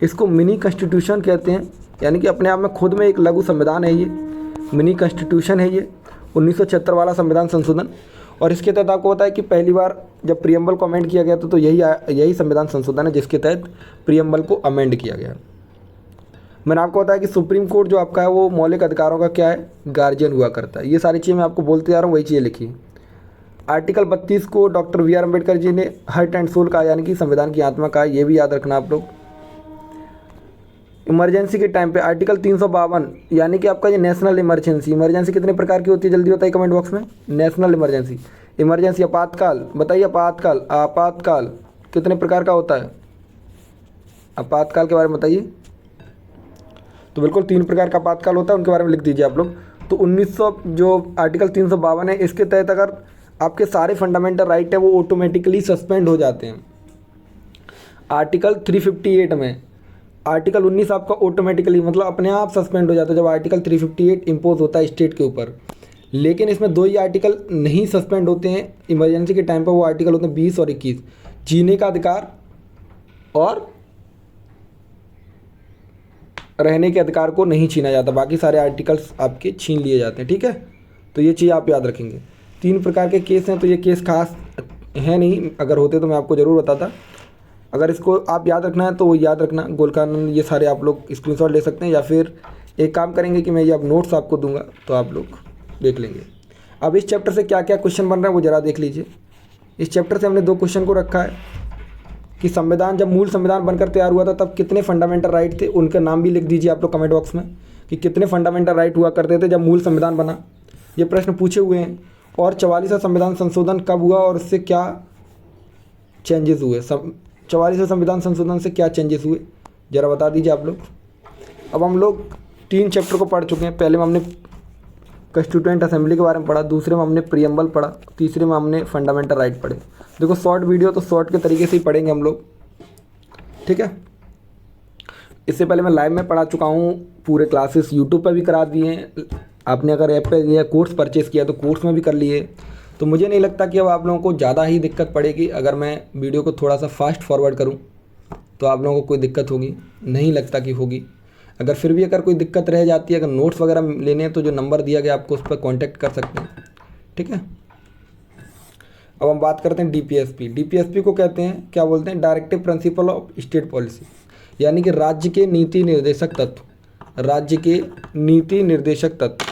इसको मिनी कॉन्स्टिट्यूशन कहते हैं, यानी कि अपने आप में खुद में एक लघु संविधान है। ये मिनी कॉन्स्टिट्यूशन है, ये 1976 वाला संविधान संशोधन। और इसके तहत आपको पता है कि पहली बार जब प्रियम्बल को अमेंड किया गया था, तो यही संविधान संशोधन है जिसके तहत प्रियम्बल को अमेंड किया गया। मैंने आपको बताया कि सुप्रीम कोर्ट जो आपका है वो मौलिक अधिकारों का क्या है, गार्जियन हुआ करता है। ये सारी चीज़ें मैं आपको बोलते जा रहा हूँ, वही चीज़ें लिखी। आर्टिकल 32 को डॉक्टर वी.आर. अम्बेडकर जी ने हार्ट एंड सोल कहा, यानी कि संविधान की आत्मा कहा। ये भी याद रखना आप लोग। इमरजेंसी के टाइम पे आर्टिकल 352, यानी कि आपका ये नेशनल इमरजेंसी। इमरजेंसी कितने प्रकार की होती है, जल्दी बताइए कमेंट बॉक्स में। नेशनल इमरजेंसी, इमरजेंसी, आपातकाल, बताइए आपातकाल, आपातकाल कितने प्रकार का होता है, आपातकाल के बारे में बताइए। तो बिल्कुल 3 प्रकार का आपातकाल होता है, उनके बारे में लिख दीजिए आप लोग। तो 1900 जो आर्टिकल 352 है, इसके तहत अगर आपके सारे फंडामेंटल राइट है वो ऑटोमेटिकली सस्पेंड हो जाते हैं। आर्टिकल 358 में आर्टिकल 19 आपका ऑटोमेटिकली मतलब अपने आप सस्पेंड हो जाता है जब आर्टिकल 358 इम्पोज होता है स्टेट के ऊपर। लेकिन इसमें 2 ही आर्टिकल नहीं सस्पेंड होते हैं इमरजेंसी के टाइम पर, वो आर्टिकल होते हैं 20 और 21, जीने का अधिकार और रहने के अधिकार को नहीं छीना जाता। बाकी सारे आर्टिकल्स आपके छीन लिए जाते हैं, ठीक है। तो ये चीज़ आप याद रखेंगे। 3 प्रकार के केस हैं, तो ये केस खास है नहीं, अगर होते तो मैं आपको ज़रूर बताता। अगर इसको आप याद रखना है तो वो याद रखना, गोल कानून, ये सारे आप लोग स्क्रीनशॉट ले सकते हैं, या फिर एक काम करेंगे कि मैं ये अब नोट्स आपको दूंगा तो आप लोग देख लेंगे। अब इस चैप्टर से क्या क्या क्वेश्चन बन रहा है वो ज़रा देख लीजिए। इस चैप्टर से हमने 2 क्वेश्चन को रखा है कि संविधान जब मूल संविधान बनकर तैयार हुआ था तब कितने फंडामेंटल राइट थे, उनका नाम भी लिख दीजिए आप लोग कमेंट बॉक्स में कि कितने फंडामेंटल राइट हुआ करते थे जब मूल संविधान बना। ये प्रश्न पूछे हुए हैं। और 44वां संविधान संशोधन कब हुआ और उससे क्या चेंजेस हुए, 44वें संविधान संशोधन से क्या चेंजेस हुए, ज़रा बता दीजिए आप लोग। अब हम लोग 3 चैप्टर को पढ़ चुके हैं। पहले में हमने कॉन्स्टिट्यूएंट असेंबली के बारे में पढ़ा, दूसरे में हमने प्रियम्बल पढ़ा, तीसरे में हमने फंडामेंटल राइट पढ़े। देखो शॉर्ट वीडियो तो शॉर्ट के तरीके से ही पढ़ेंगे हम लोग, ठीक है। इससे पहले मैं लाइव में पढ़ा चुका हूँ, पूरे क्लासेस यूट्यूब पर भी करा दिए हैं। आपने अगर ऐप पे या कोर्स परचेज़ किया तो कोर्स में भी कर लिए। तो मुझे नहीं लगता कि अब आप लोगों को ज़्यादा ही दिक्कत पड़ेगी अगर मैं वीडियो को थोड़ा सा फास्ट फॉरवर्ड करूँ तो आप लोगों को कोई दिक्कत होगी, नहीं लगता कि होगी। अगर फिर भी अगर कोई दिक्कत रह जाती है, अगर नोट्स वगैरह लेने हैं तो जो नंबर दिया गया आपको उस पर कॉन्टैक्ट कर सकते हैं, ठीक है। अब हम बात करते हैं डीपीएसपी। डीपीएसपी को कहते हैं, क्या बोलते हैं, directive principle of state policy, यानी कि राज्य के नीति निर्देशक तत्व, राज्य के नीति निर्देशक तत्व।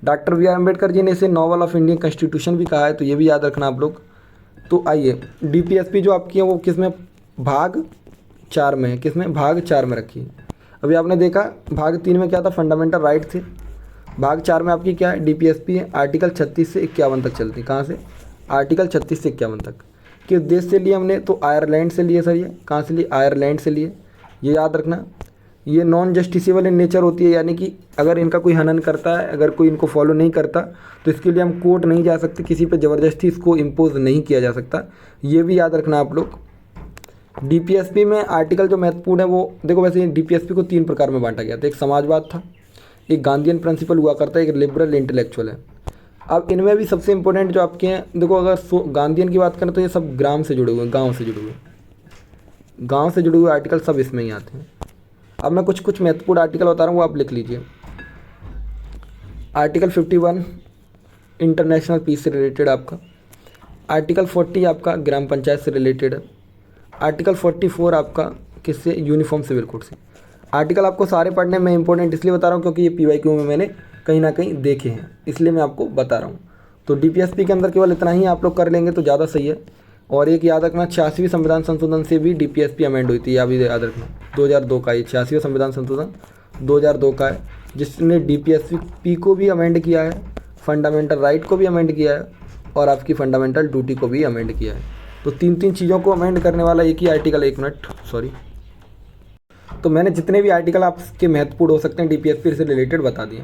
Doctor B are Ambedkar ji ने इसे नॉवल ऑफ इंडियन कॉन्स्टिट्यूशन भी कहा है, तो ये भी याद रखना आप लोग। तो आइए, डीपीएसपी जो आपकी है वो किस में, भाग 4 में है। किस में, भाग 4 में रखी है। अभी आपने देखा भाग 3 में क्या था, फंडामेंटल राइट थे। भाग 4 में आपकी क्या है, डीपीएसपी है। आर्टिकल 36 से 51 तक चलती, कहाँ से, आर्टिकल 36 से 51 तक। किस देश से लिए हमने, तो आयरलैंड से लिए सर। ये कहाँ से लिए, आयरलैंड से लिए, ये याद रखना। ये नॉन जस्टिसेबल इन नेचर होती है, यानी कि अगर इनका कोई हनन करता है, अगर कोई इनको फॉलो नहीं करता तो इसके लिए हम कोर्ट नहीं जा सकते, किसी पे ज़बरदस्ती इसको इम्पोज नहीं किया जा सकता। ये भी याद रखना आप लोग। डीपीएसपी में आर्टिकल जो महत्वपूर्ण है वो देखो, वैसे डीपीएसपी को 3 प्रकार में बांटा गया था। एक समाजवाद था, एक गांधीयन प्रिंसिपल हुआ करता है, एक लिबरल इंटेलेक्चुअल है। अब इनमें भी सबसे इंपॉर्टेंट जो आपके हैं, देखो अगर गांधीयन की बात करें तो ये सब ग्राम से जुड़े हुए हैं, गाँव से जुड़े हुए, गाँव से जुड़े हुए आर्टिकल सब इसमें ही आते हैं। अब मैं कुछ महत्वपूर्ण आर्टिकल बता रहा हूँ, वो आप लिख लीजिए। आर्टिकल 51 इंटरनेशनल पीस से रिलेटेड आपका। आर्टिकल 40 आपका ग्राम पंचायत से रिलेटेड है। आर्टिकल 44 आपका किससे, यूनिफॉर्म सिविल कोड से। आर्टिकल आपको सारे पढ़ने में इंपॉर्टेंट इसलिए बता रहा हूँ क्योंकि ये पीवाईक्यू में मैंने कहीं ना कहीं देखे हैं, इसलिए मैं आपको बता रहा हूँ। तो डीपीएसपी के अंदर केवल इतना ही आप लोग कर लेंगे तो ज़्यादा सही है। और एक याद रखना, 86वीं संविधान संशोधन से भी डीपीएसपी अमेंड हुई थी, या भी याद रखना 2002 का, ये 86वां संविधान संशोधन 2002 का है, जिसने डीपीएसपी को भी अमेंड किया है, फंडामेंटल राइट को भी अमेंड किया है और आपकी फंडामेंटल ड्यूटी को भी अमेंड किया है। तो 3 चीज़ों को अमेंड करने वाला एक ही आर्टिकल, एक मिनट सॉरी। तो मैंने जितने भी आर्टिकल आपके महत्वपूर्ण हो सकते हैं डीपीएसपी से रिलेटेड बता दिए।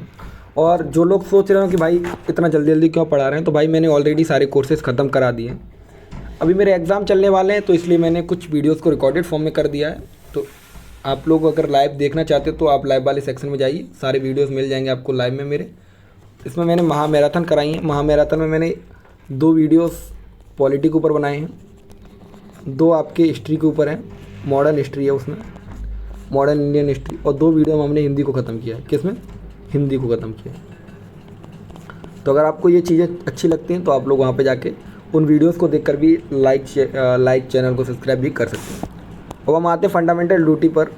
और जो लोग सोच रहे हो कि भाई इतना जल्दी जल्दी क्यों पढ़ा रहे हैं, तो भाई मैंने ऑलरेडी सारे कोर्सेज ख़त्म करा दिए हैं। अभी मेरे एग्ज़ाम चलने वाले हैं, तो इसलिए मैंने कुछ वीडियोस को रिकॉर्डेड फॉर्म में कर दिया है। तो आप लोग अगर लाइव देखना चाहते हो तो आप लाइव वाले सेक्शन में जाइए, सारे वीडियोस मिल जाएंगे आपको लाइव में मेरे। इसमें मैंने महामैराथन कराई है। महामैराथन में मैंने 2 वीडियोस पॉलिटी के ऊपर बनाए हैं, 2 आपके हिस्ट्री के ऊपर हैं, मॉडर्न हिस्ट्री है उसमें, मॉडर्न इंडियन हिस्ट्री, और 2 वीडियो में हमने हिंदी को ख़त्म किया है। किसमें, हिंदी को ख़त्म किया है। तो अगर आपको ये चीज़ें अच्छी लगती हैं तो आप लोग वहाँ पे जाके उन वीडियोस को देखकर भी लाइक चैनल को सब्सक्राइब भी कर सकते हैं। अब हम आते हैं फंडामेंटल ड्यूटी पर।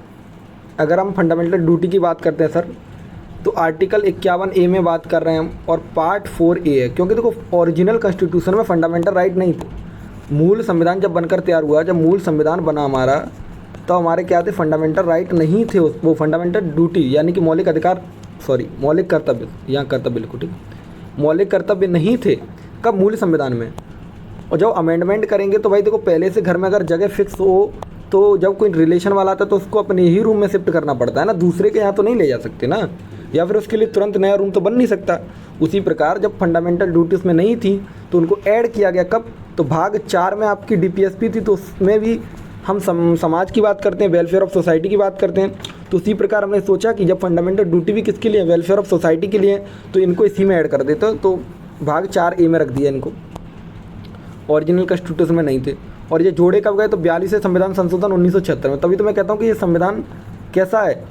अगर हम फंडामेंटल ड्यूटी की बात करते हैं सर, तो आर्टिकल 51A में बात कर रहे हैं हम, और पार्ट 4A है। क्योंकि देखो ओरिजिनल कॉन्स्टिट्यूशन में फंडामेंटल राइट नहीं थे। मूल संविधान जब बनकर तैयार हुआ, जब मूल संविधान बना हमारा, तो हमारे क्या थे, फंडामेंटल राइट नहीं थे, वो फंडामेंटल ड्यूटी यानी कि मौलिक अधिकार, मौलिक कर्तव्य, यहाँ कर्तव्य लिखो, ठीक, मौलिक कर्तव्य नहीं थे। कब, मूल संविधान में। और जब अमेंडमेंट करेंगे तो भाई देखो, पहले से घर में अगर जगह फिक्स हो तो जब कोई रिलेशन वाला आता है तो उसको अपने ही रूम में शिफ्ट करना पड़ता है ना, दूसरे के यहाँ तो नहीं ले जा सकते ना, या फिर उसके लिए तुरंत नया रूम तो बन नहीं सकता। उसी प्रकार जब फंडामेंटल ड्यूटी उसमें नहीं थी तो उनको ऐड किया गया। कब, तो भाग 4 में आपकी डीपीएसपी थी, तो उसमें भी हम समाज की बात करते हैं, वेलफेयर ऑफ सोसाइटी की बात करते हैं। तो उसी प्रकार हमने सोचा कि जब फंडामेंटल ड्यूटी भी किसके लिए, वेलफेयर ऑफ सोसाइटी के लिए, तो इनको इसी में ऐड कर देते। तो भाग 4A में रख दिया इनको, ओरिजिनल कॉन्स्टिट्यूशन में नहीं थे। और ये जोड़े कब गए, तो 42वें संविधान संशोधन 1976 में। तभी तो मैं कहता हूँ कि ये संविधान कैसा है,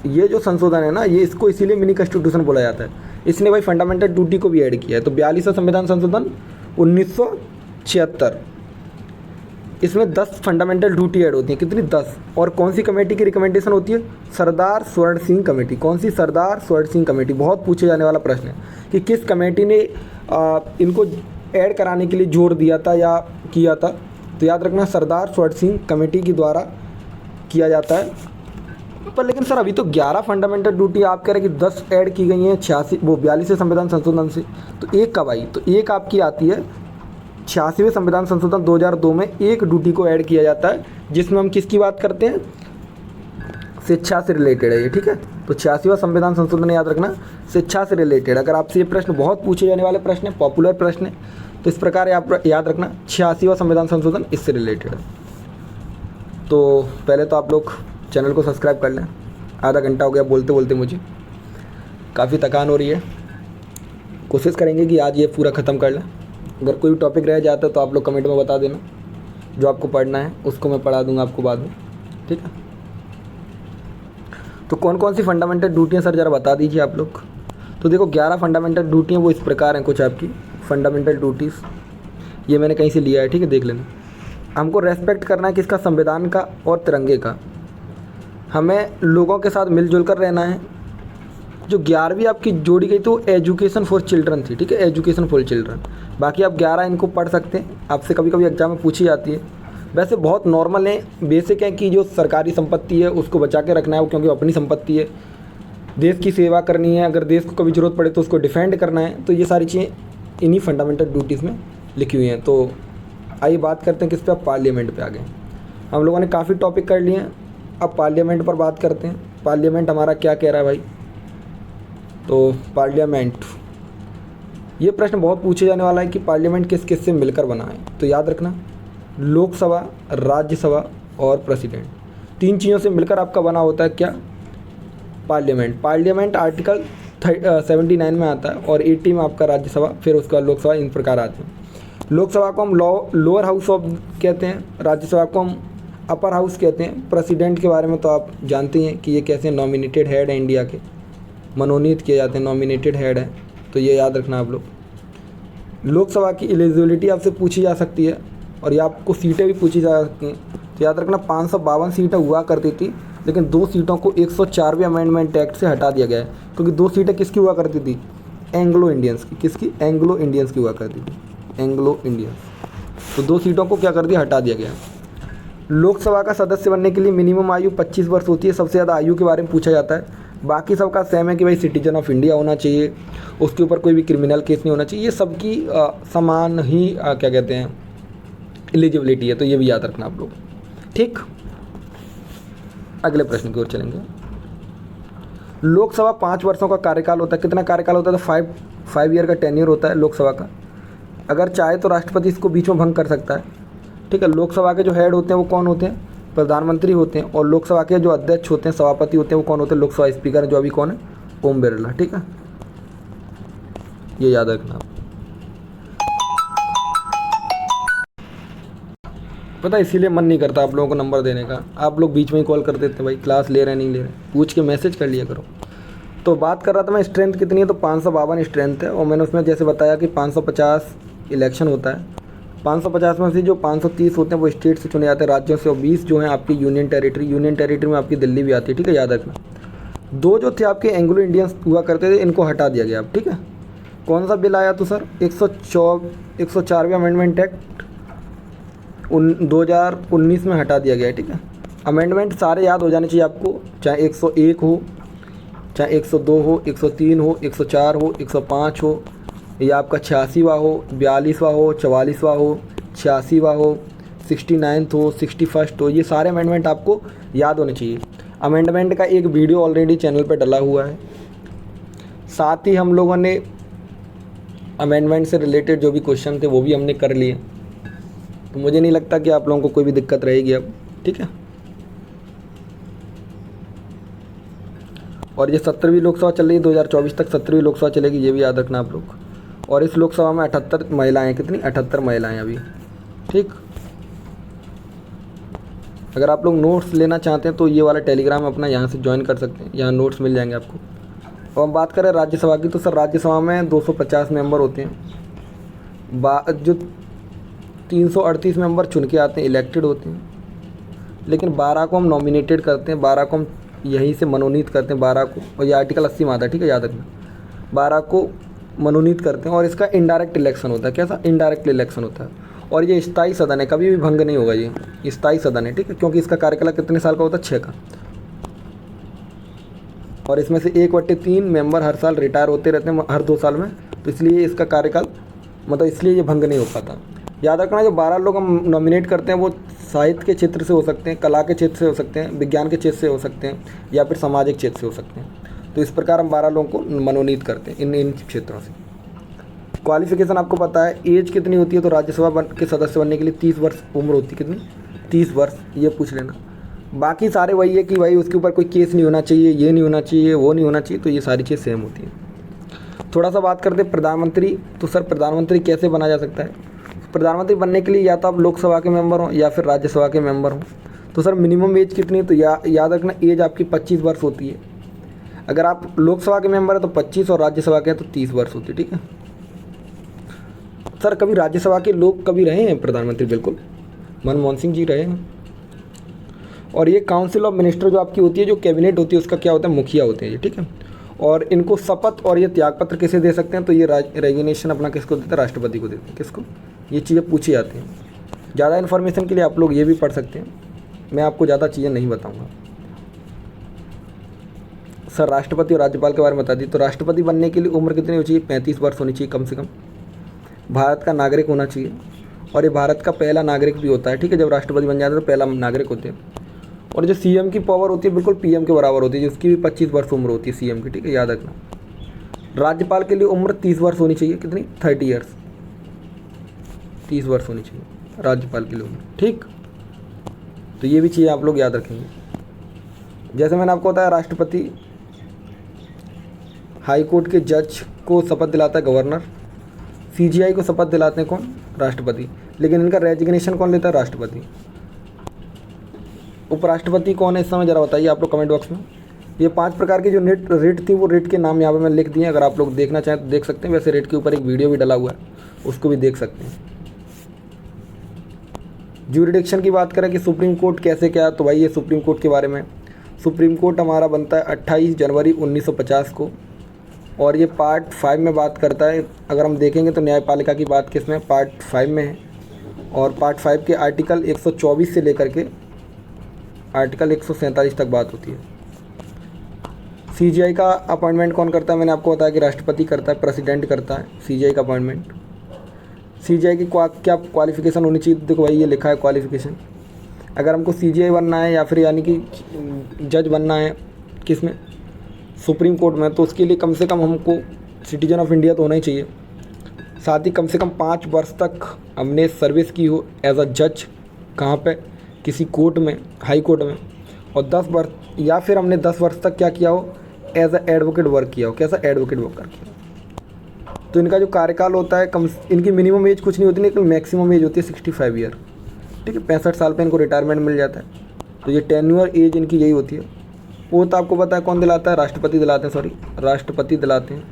ये जो संशोधन है ना, ये इसको इसीलिए मिनी कॉन्स्टिट्यूशन बोला जाता है। इसने भाई फंडामेंटल ड्यूटी को भी ऐड किया है। तो 42वां संविधान संशोधन 1976, इसमें 10 फंडामेंटल ड्यूटी ऐड होती हैं। कितनी, 10। और कौन सी कमेटी की रिकमेंडेशन होती है, सरदार स्वर्ण सिंह कमेटी। कौन सी, सरदार स्वर्ण सिंह कमेटी। बहुत पूछे जाने वाला प्रश्न है कि किस कमेटी ने इनको ऐड कराने के लिए जोर दिया था या किया था। तो याद रखना, सरदार स्वर्ण सिंह कमेटी के द्वारा किया जाता है। पर लेकिन सर अभी तो 11 फंडामेंटल ड्यूटी आप कह रहे हैं कि 10 ऐड की गई हैं 42वें संविधान संशोधन से। तो एक कब आई, तो एक आपकी आती है 86वें संविधान संशोधन 2002 में। एक ड्यूटी को ऐड किया जाता है जिसमें हम किसकी बात करते हैं, शिक्षा से रिलेटेड है ये, ठीक है। तो 86वां संविधान संशोधन याद रखना शिक्षा से रिलेटेड। अगर आपसे ये प्रश्न बहुत पूछे जाने वाले प्रश्न है, पॉपुलर प्रश्न है, तो इस प्रकार आप याद रखना 86वां संविधान संशोधन इससे रिलेटेड है। तो पहले तो आप लोग चैनल को सब्सक्राइब कर लें। आधा घंटा हो गया बोलते बोलते, मुझे काफ़ी थकान हो रही है। कोशिश करेंगे कि आज ये पूरा ख़त्म कर लें। अगर कोई टॉपिक रह जाता है तो आप लोग कमेंट में बता देना, जो आपको पढ़ना है उसको मैं पढ़ा दूंगा आपको बाद में, ठीक है। तो कौन कौन सी फंडामेंटल ड्यूटियाँ सर ज़रा बता दीजिए आप लोग। तो देखो 11 फंडामेंटल ड्यूटियाँ वो इस प्रकार हैं कुछ आपकी फंडामेंटल ड्यूटीज़, ये मैंने कहीं से लिया है, ठीक है, देख लेना। हमको रेस्पेक्ट करना है किसका, संविधान का और तिरंगे का। हमें लोगों के साथ मिलजुल कर रहना है। जो 11वीं आपकी जोड़ी गई तो एजुकेशन फॉर चिल्ड्रन थी, ठीक है, एजुकेशन फॉर चिल्ड्रन। बाकी आप 11 इनको पढ़ सकते हैं, आपसे कभी कभी एग्जाम में पूछी जाती है। वैसे बहुत नॉर्मल है, बेसिक है कि जो सरकारी संपत्ति है उसको बचा के रखना है, क्योंकि अपनी संपत्ति है। देश की सेवा करनी है, अगर देश को कभी ज़रूरत पड़े तो उसको डिफेंड करना है। तो ये सारी चीज़ें इन्हीं फंडामेंटल ड्यूटीज़ में लिखी हुई हैं। तो आइए बात करते हैं किस पे, पार्लियामेंट पे आ गए। हम लोगों ने काफ़ी टॉपिक कर लिए हैं, अब पार्लियामेंट पर बात करते हैं। पार्लियामेंट हमारा क्या कह रहा है भाई। तो पार्लियामेंट, ये प्रश्न बहुत पूछे जाने वाला है कि पार्लियामेंट किस किस से मिलकर बना है। तो याद रखना लोकसभा, राज्यसभा और प्रेसिडेंट, 3 चीज़ों से मिलकर आपका बना होता है क्या, पार्लियामेंट। पार्लियामेंट आर्टिकल 79 में आता है और 80 में आपका राज्यसभा, फिर उसके बाद लोकसभा, इन प्रकार आते हैं। लोकसभा को हम लोअर हाउस ऑफ कहते हैं, राज्यसभा को हम अपर हाउस कहते हैं। प्रेसिडेंट के बारे में तो आप जानते हैं कि ये कैसे नॉमिनेटेड हेड है, इंडिया के मनोनीत किए जाते हैं, नॉमिनेटेड हेड है। तो ये याद रखना आप लोग। लोकसभा की एलिजिबिलिटी आपसे पूछी जा सकती है और ये आपको सीटें भी पूछी जा सकती हैं। तो याद रखना 552 सीटें हुआ करती थी, लेकिन 2 सीटों को 104वें अमेंडमेंट एक्ट से हटा दिया गया है, क्योंकि 2 सीटें किसकी हुआ करती थी, एंग्लो इंडियंस की। किसकी, एंग्लो इंडियंस की हुआ करती थी, एंग्लो इंडियंस। तो 2 सीटों को क्या कर दिया, हटा दिया गया। लोकसभा का सदस्य बनने के लिए मिनिमम आयु 25 वर्ष होती है। सबसे ज़्यादा आयु के बारे में पूछा जाता है। बाकी सबका सेम है कि भाई सिटीजन ऑफ इंडिया होना चाहिए, उसके ऊपर कोई भी क्रिमिनल केस नहीं होना चाहिए। ये सबकी समान ही क्या कहते हैं एलिजिबिलिटी है। तो ये भी याद रखना आप लोग, ठीक। अगले प्रश्न की ओर चलेंगे। लोकसभा 5 वर्षों का कार्यकाल होता है। कितना कार्यकाल होता है, तो 5 ईयर का टेन्योर होता है लोकसभा का। अगर चाहे तो राष्ट्रपति इसको बीच में भंग कर सकता है, ठीक है। लोकसभा के जो हेड होते हैं वो कौन होते हैं, प्रधानमंत्री होते हैं। और लोकसभा के जो अध्यक्ष होते हैं, सभापति होते हैं, वो कौन होते हैं, लोकसभा स्पीकर, जो अभी कौन है, ओम बिरला, ठीक है। ये याद रखना। पता है इसीलिए मन नहीं करता आप लोगों को नंबर देने का। आप लोग बीच में ही कॉल कर देते हैं, भाई क्लास ले रहे हैं नहीं ले रहे, पूछ के मैसेज कर लिया करो। तो बात कर रहा था मैं स्ट्रेंथ कितनी है, तो 552 स्ट्रेंथ है। और मैंने उसमें जैसे बताया कि 550 इलेक्शन होता है। 550 में से जो 530 होते हैं वो स्टेट से चुने जाते हैं, राज्यों से, और 20 जो हैं आपकी यूनियन टेरिटरी। यूनियन टेरिटरी में आपकी दिल्ली भी आती है, ठीक है, याद रखना। 2 जो थे आपके एंग्लो इंडियंस हुआ करते थे, इनको हटा दिया गया अब, ठीक है। कौन सा बिल आया तो सर, 104वें अमेंडमेंट एक्ट 2019 में हटा दिया गया है, ठीक है। अमेंडमेंट सारे याद हो जाने चाहिए आपको, चाहे 101 हो, चाहे 102 हो, 103 हो, 104 हो, 105 हो, या आपका 86वां हो, 42वां हो, 44वां हो, 86वां हो, 69th हो, 61st हो। ये सारे अमेंडमेंट आपको याद होने चाहिए। अमेंडमेंट का एक वीडियो ऑलरेडी चैनल पर डला हुआ है। साथ ही हम लोगों ने अमेंडमेंट से रिलेटेड जो भी क्वेश्चन थे वो भी हमने कर लिए। तो मुझे नहीं लगता कि आप लोगों को कोई भी दिक्कत रहेगी अब, ठीक है। और ये 17वीं लोकसभा चल रही है, 2024 तक 17वीं लोकसभा चलेगी, ये भी याद रखना आप लोग। और इस लोकसभा में 78 महिलाएँ, कितनी, 78 महिलाएँ अभी, ठीक। अगर आप लोग नोट्स लेना चाहते हैं तो ये वाला टेलीग्राम अपना यहाँ से ज्वाइन कर सकते हैं, यहाँ नोट्स मिल जाएंगे आपको। और हम बात करें राज्यसभा की, तो सर राज्यसभा में 250 मेंबर होते हैं। जो 338 मेंबर चुन के आते हैं, इलेक्टेड होते हैं, लेकिन 12 को हम नॉमिनेटेड करते हैं, 12 को हम यहीं से मनोनीत करते हैं, 12 को। और ये आर्टिकल 80 में आता है, ठीक है, याद रखना। 12 को मनोनीत करते हैं और इसका इनडायरेक्ट इलेक्शन होता है। कैसा, इनडायरेक्ट इलेक्शन होता है। और ये स्थायी सदन है, कभी भी भंग नहीं होगा, ये स्थायी सदन है, ठीक है, क्योंकि इसका कार्यकाल कितने साल का होता है, 6 का। और इसमें से 1/3 मेंबर हर साल रिटायर होते रहते हैं, हर 2 साल में। तो इसलिए इसका कार्यकाल, मतलब इसलिए ये भंग नहीं हो पाता। याद रखना, जो 12 लोग हम नॉमिनेट करते हैं वो साहित्य के क्षेत्र से हो सकते हैं, कला के क्षेत्र से हो सकते हैं, विज्ञान के क्षेत्र से हो सकते हैं, या फिर सामाजिक क्षेत्र से हो सकते हैं। तो इस प्रकार हम 12 लोगों को मनोनीत करते हैं इन क्षेत्रों से। क्वालिफिकेशन आपको पता है, एज कितनी होती है, तो राज्यसभा के सदस्य बनने के लिए 30 वर्ष उम्र होती है। कितनी? 30 वर्ष, ये पूछ लेना। बाकी सारे वही है कि भाई उसके ऊपर कोई केस नहीं होना चाहिए, ये नहीं होना चाहिए, वो नहीं होना चाहिए, तो ये सारी चीज़ सेम होती है। थोड़ा सा बात करते हैं प्रधानमंत्री। तो सर प्रधानमंत्री कैसे बना जा सकता है? प्रधानमंत्री बनने के लिए या तो आप लोकसभा के मेंबर हों या फिर राज्यसभा के मेंबर हों। तो सर मिनिमम एज कितनी है? तो याद रखना, एज आपकी 25 वर्ष होती है। अगर आप लोकसभा के मेंबर हैं तो 25 और राज्यसभा के हैं तो 30 वर्ष होती है। ठीक है सर, कभी राज्यसभा के लोग कभी रहे हैं प्रधानमंत्री? बिल्कुल, मनमोहन सिंह जी रहे हैं। और ये काउंसिल ऑफ मिनिस्टर जो आपकी होती है, जो कैबिनेट होती है, उसका क्या होता है? मुखिया होते हैं ये। ठीक है, और इनको शपथ और ये त्यागपत्र किसे दे सकते हैं? तो ये रेजिग्नेशन अपना किसको देते हैं? राष्ट्रपति को देते हैं। किसको? ये चीज़ें पूछी जाती हैं। ज़्यादा इन्फॉर्मेशन के लिए आप लोग ये भी पढ़ सकते हैं, मैं आपको ज़्यादा चीज़ें नहीं बताऊँगा। सर राष्ट्रपति और राज्यपाल के बारे में बता दी। तो राष्ट्रपति बनने के लिए उम्र कितनी होनी चाहिए? 35 वर्ष होनी चाहिए कम से कम। भारत का नागरिक होना चाहिए, और ये भारत का पहला नागरिक भी होता है। ठीक है, जब राष्ट्रपति बन जाता है तो पहला नागरिक होते हैं। और जो सीएम की पावर होती है बिल्कुल पीएम के बराबर होती है, जिसकी भी 25 वर्ष उम्र होती है सीएम की। ठीक है, याद रखना। राज्यपाल के लिए उम्र 30 वर्ष होनी चाहिए। कितनी? 30 ईयर्स, 30 वर्ष होनी चाहिए राज्यपाल के लिए उम्र। ठीक, तो ये भी चीज़ें आप लोग याद रखेंगे। जैसे मैंने आपको बताया, राष्ट्रपति हाई कोर्ट के जज को शपथ दिलाता है गवर्नर, सीजीआई को शपथ दिलाते हैं कौन? राष्ट्रपति। लेकिन इनका रेजिग्नेशन कौन लेता है? राष्ट्रपति। उपराष्ट्रपति कौन है इस समय, जरा बताइए आप लोग कमेंट बॉक्स में। ये 5 प्रकार की जो रेट थी, वो रेट के नाम यहाँ पे मैं लिख दिए, अगर आप लोग देखना चाहें तो देख सकते हैं। वैसे रेट के ऊपर एक वीडियो भी डला हुआ है, उसको भी देख सकते हैं। ज्यूरिडिक्शन की बात करें कि सुप्रीम कोर्ट कैसे क्या, तो भाई ये सुप्रीम कोर्ट के बारे में। सुप्रीम कोर्ट हमारा बनता है 28 जनवरी 1950 को, और ये पार्ट 5 में बात करता है। अगर हम देखेंगे तो न्यायपालिका की बात किस में? पार्ट 5 में है। और पार्ट 5 के आर्टिकल 124 से लेकर के आर्टिकल 147 तक बात होती है। सीजीआई का अपॉइंटमेंट कौन करता है? मैंने आपको बताया कि राष्ट्रपति करता है, प्रेसिडेंट करता है सीजीआई का अपॉइंटमेंट। सीजीआई की क्या क्वालिफिकेशन होनी चाहिए? देखो भाई ये लिखा है क्वालिफिकेशन। अगर हमको सीजीआई बनना है या फिर यानी कि जज बनना है किस में? सुप्रीम कोर्ट में, तो उसके लिए कम से कम हमको सिटीजन ऑफ इंडिया तो होना ही चाहिए। साथ ही कम से कम 5 वर्ष तक हमने सर्विस की हो एज अ जज। कहाँ पे? किसी कोर्ट में, हाई कोर्ट में। और 10 वर्ष, या फिर हमने 10 वर्ष तक क्या किया हो? एज अ एडवोकेट वर्क किया हो। कैसा? एडवोकेट वर्क किया। तो इनका जो कार्यकाल होता है इनकी मिनिमम एज कुछ नहीं होती, लेकिन मैक्सिमम एज होती है 65 ईयर। ठीक है, 65 साल पे इनको रिटायरमेंट मिल जाता है। तो ये टेन्योर एज इनकी यही होती है। वो तो आपको पता है कौन दिलाता है? राष्ट्रपति दिलाते हैं, राष्ट्रपति दिलाते हैं।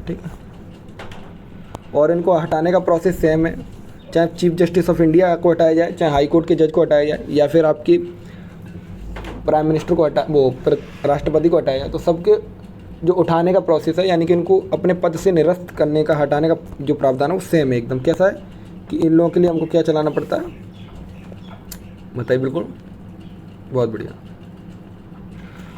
ठीक है, और इनको हटाने का प्रोसेस सेम है, चाहे चीफ जस्टिस ऑफ इंडिया को हटाया जाए, चाहे हाई कोर्ट के जज को हटाया जाए, या फिर आपकी प्राइम मिनिस्टर को राष्ट्रपति को हटाया जाए। तो सबके जो उठाने का प्रोसेस है, यानी कि इनको अपने पद से निरस्त करने का, हटाने का जो प्रावधान है वो सेम है एकदम। कैसा है कि इन लोगों के लिए हमको क्या चलाना पड़ता है? बताइए। बिल्कुल, बहुत बढ़िया।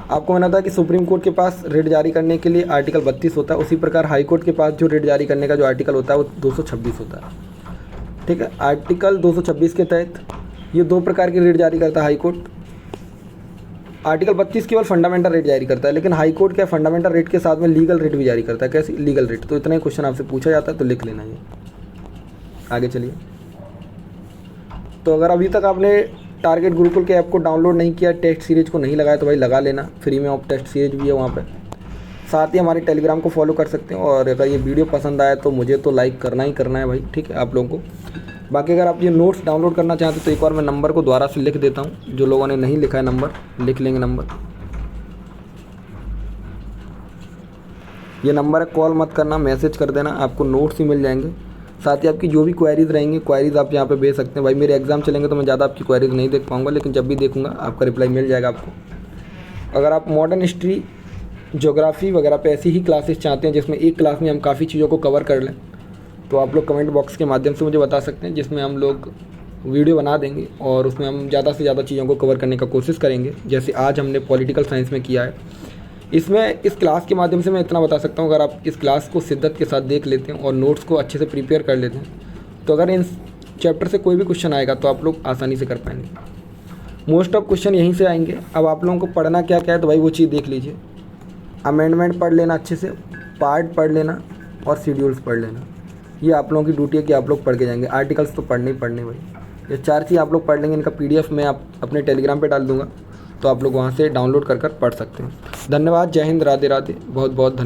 आपको मैंने बताया कि सुप्रीम कोर्ट के पास रिट जारी करने के लिए आर्टिकल 32 होता है, उसी प्रकार हाई कोर्ट के पास जो रिट जारी करने का जो आर्टिकल होता है वो 226 होता है। ठीक है, आर्टिकल 226 के तहत ये 2 प्रकार की रिट जारी करता है हाई कोर्ट। आर्टिकल 32 केवल फंडामेंटल रेट जारी करता है, लेकिन हाई कोर्ट क्या फंडामेंटल रेट के साथ में लीगल रेट भी जारी करता है। कैसी? Legal rate. तो इतना ही क्वेश्चन आपसे पूछा जाता है, तो लिख लेना ये। आगे चलिए। तो अगर अभी तक आपने टारगेट गुरुकुल के ऐप को डाउनलोड नहीं किया, टेस्ट सीरीज को नहीं लगाया, तो भाई लगा लेना, फ्री में ऑफ टेस्ट सीरीज भी है वहाँ पर। साथ ही हमारे टेलीग्राम को फॉलो कर सकते हैं। और अगर ये वीडियो पसंद आया तो मुझे तो लाइक करना ही करना है भाई। ठीक है, आप लोगों को। बाकी अगर आप ये नोट्स डाउनलोड करना चाहते तो एक बार मैं नंबर को दोबारा से लिख देता हूँ। जो लोगों ने नहीं लिखा है नंबर लिख लेंगे। नंबर ये नंबर है, कॉल मत करना, मैसेज कर देना, आपको नोट्स ही मिल जाएंगे। साथ ही आपकी जो भी क्वेरीज़ रहेंगी, क्वेरीज़ आप यहाँ पे भेज सकते हैं। भाई मेरे एग्जाम चलेंगे तो मैं ज़्यादा आपकी क्वेरीज़ नहीं देख पाऊँगा, लेकिन जब भी देखूँगा आपका रिप्लाई मिल जाएगा आपको। अगर आप मॉडर्न हिस्ट्री, ज्योग्राफी वगैरह पे ऐसी ही क्लासेस चाहते हैं जिसमें एक क्लास में हम काफ़ी चीज़ों को कवर कर लें, तो आप लोग कमेंट बॉक्स के माध्यम से मुझे बता सकते हैं, जिसमें हम लोग वीडियो बना देंगे और उसमें हम ज़्यादा से ज़्यादा चीज़ों को कवर करने का कोशिश करेंगे। जैसे आज हमने पॉलिटिकल साइंस में किया है। इसमें इस क्लास के माध्यम से मैं इतना बता सकता हूँ, अगर आप इस क्लास को शिद्दत के साथ देख लेते हैं और नोट्स को अच्छे से प्रिपेयर कर लेते हैं, तो अगर इन चैप्टर से कोई भी क्वेश्चन आएगा तो आप लोग आसानी से कर पाएंगे। मोस्ट ऑफ क्वेश्चन यहीं से आएंगे। अब आप लोगों को पढ़ना क्या क्या है तो भाई वो चीज़ देख लीजिए। अमेंडमेंट पढ़ लेना अच्छे से, पार्ट पढ़ लेना और शेड्यूल्स पढ़ लेना। ये आप लोगों की ड्यूटी है कि आप लोग पढ़ के जाएंगे। आर्टिकल्स तो पढ़ने ही पढ़ने भाई। ये 4 चीज़ आप लोग पढ़ लेंगे। इनका PDF मैं आप अपने टेलीग्राम पे डाल दूँगा, तो आप लोग वहाँ से डाउनलोड कर पढ़ सकते हैं। धन्यवाद। जय हिंद। राधे राधे। बहुत बहुत धन्यवाद।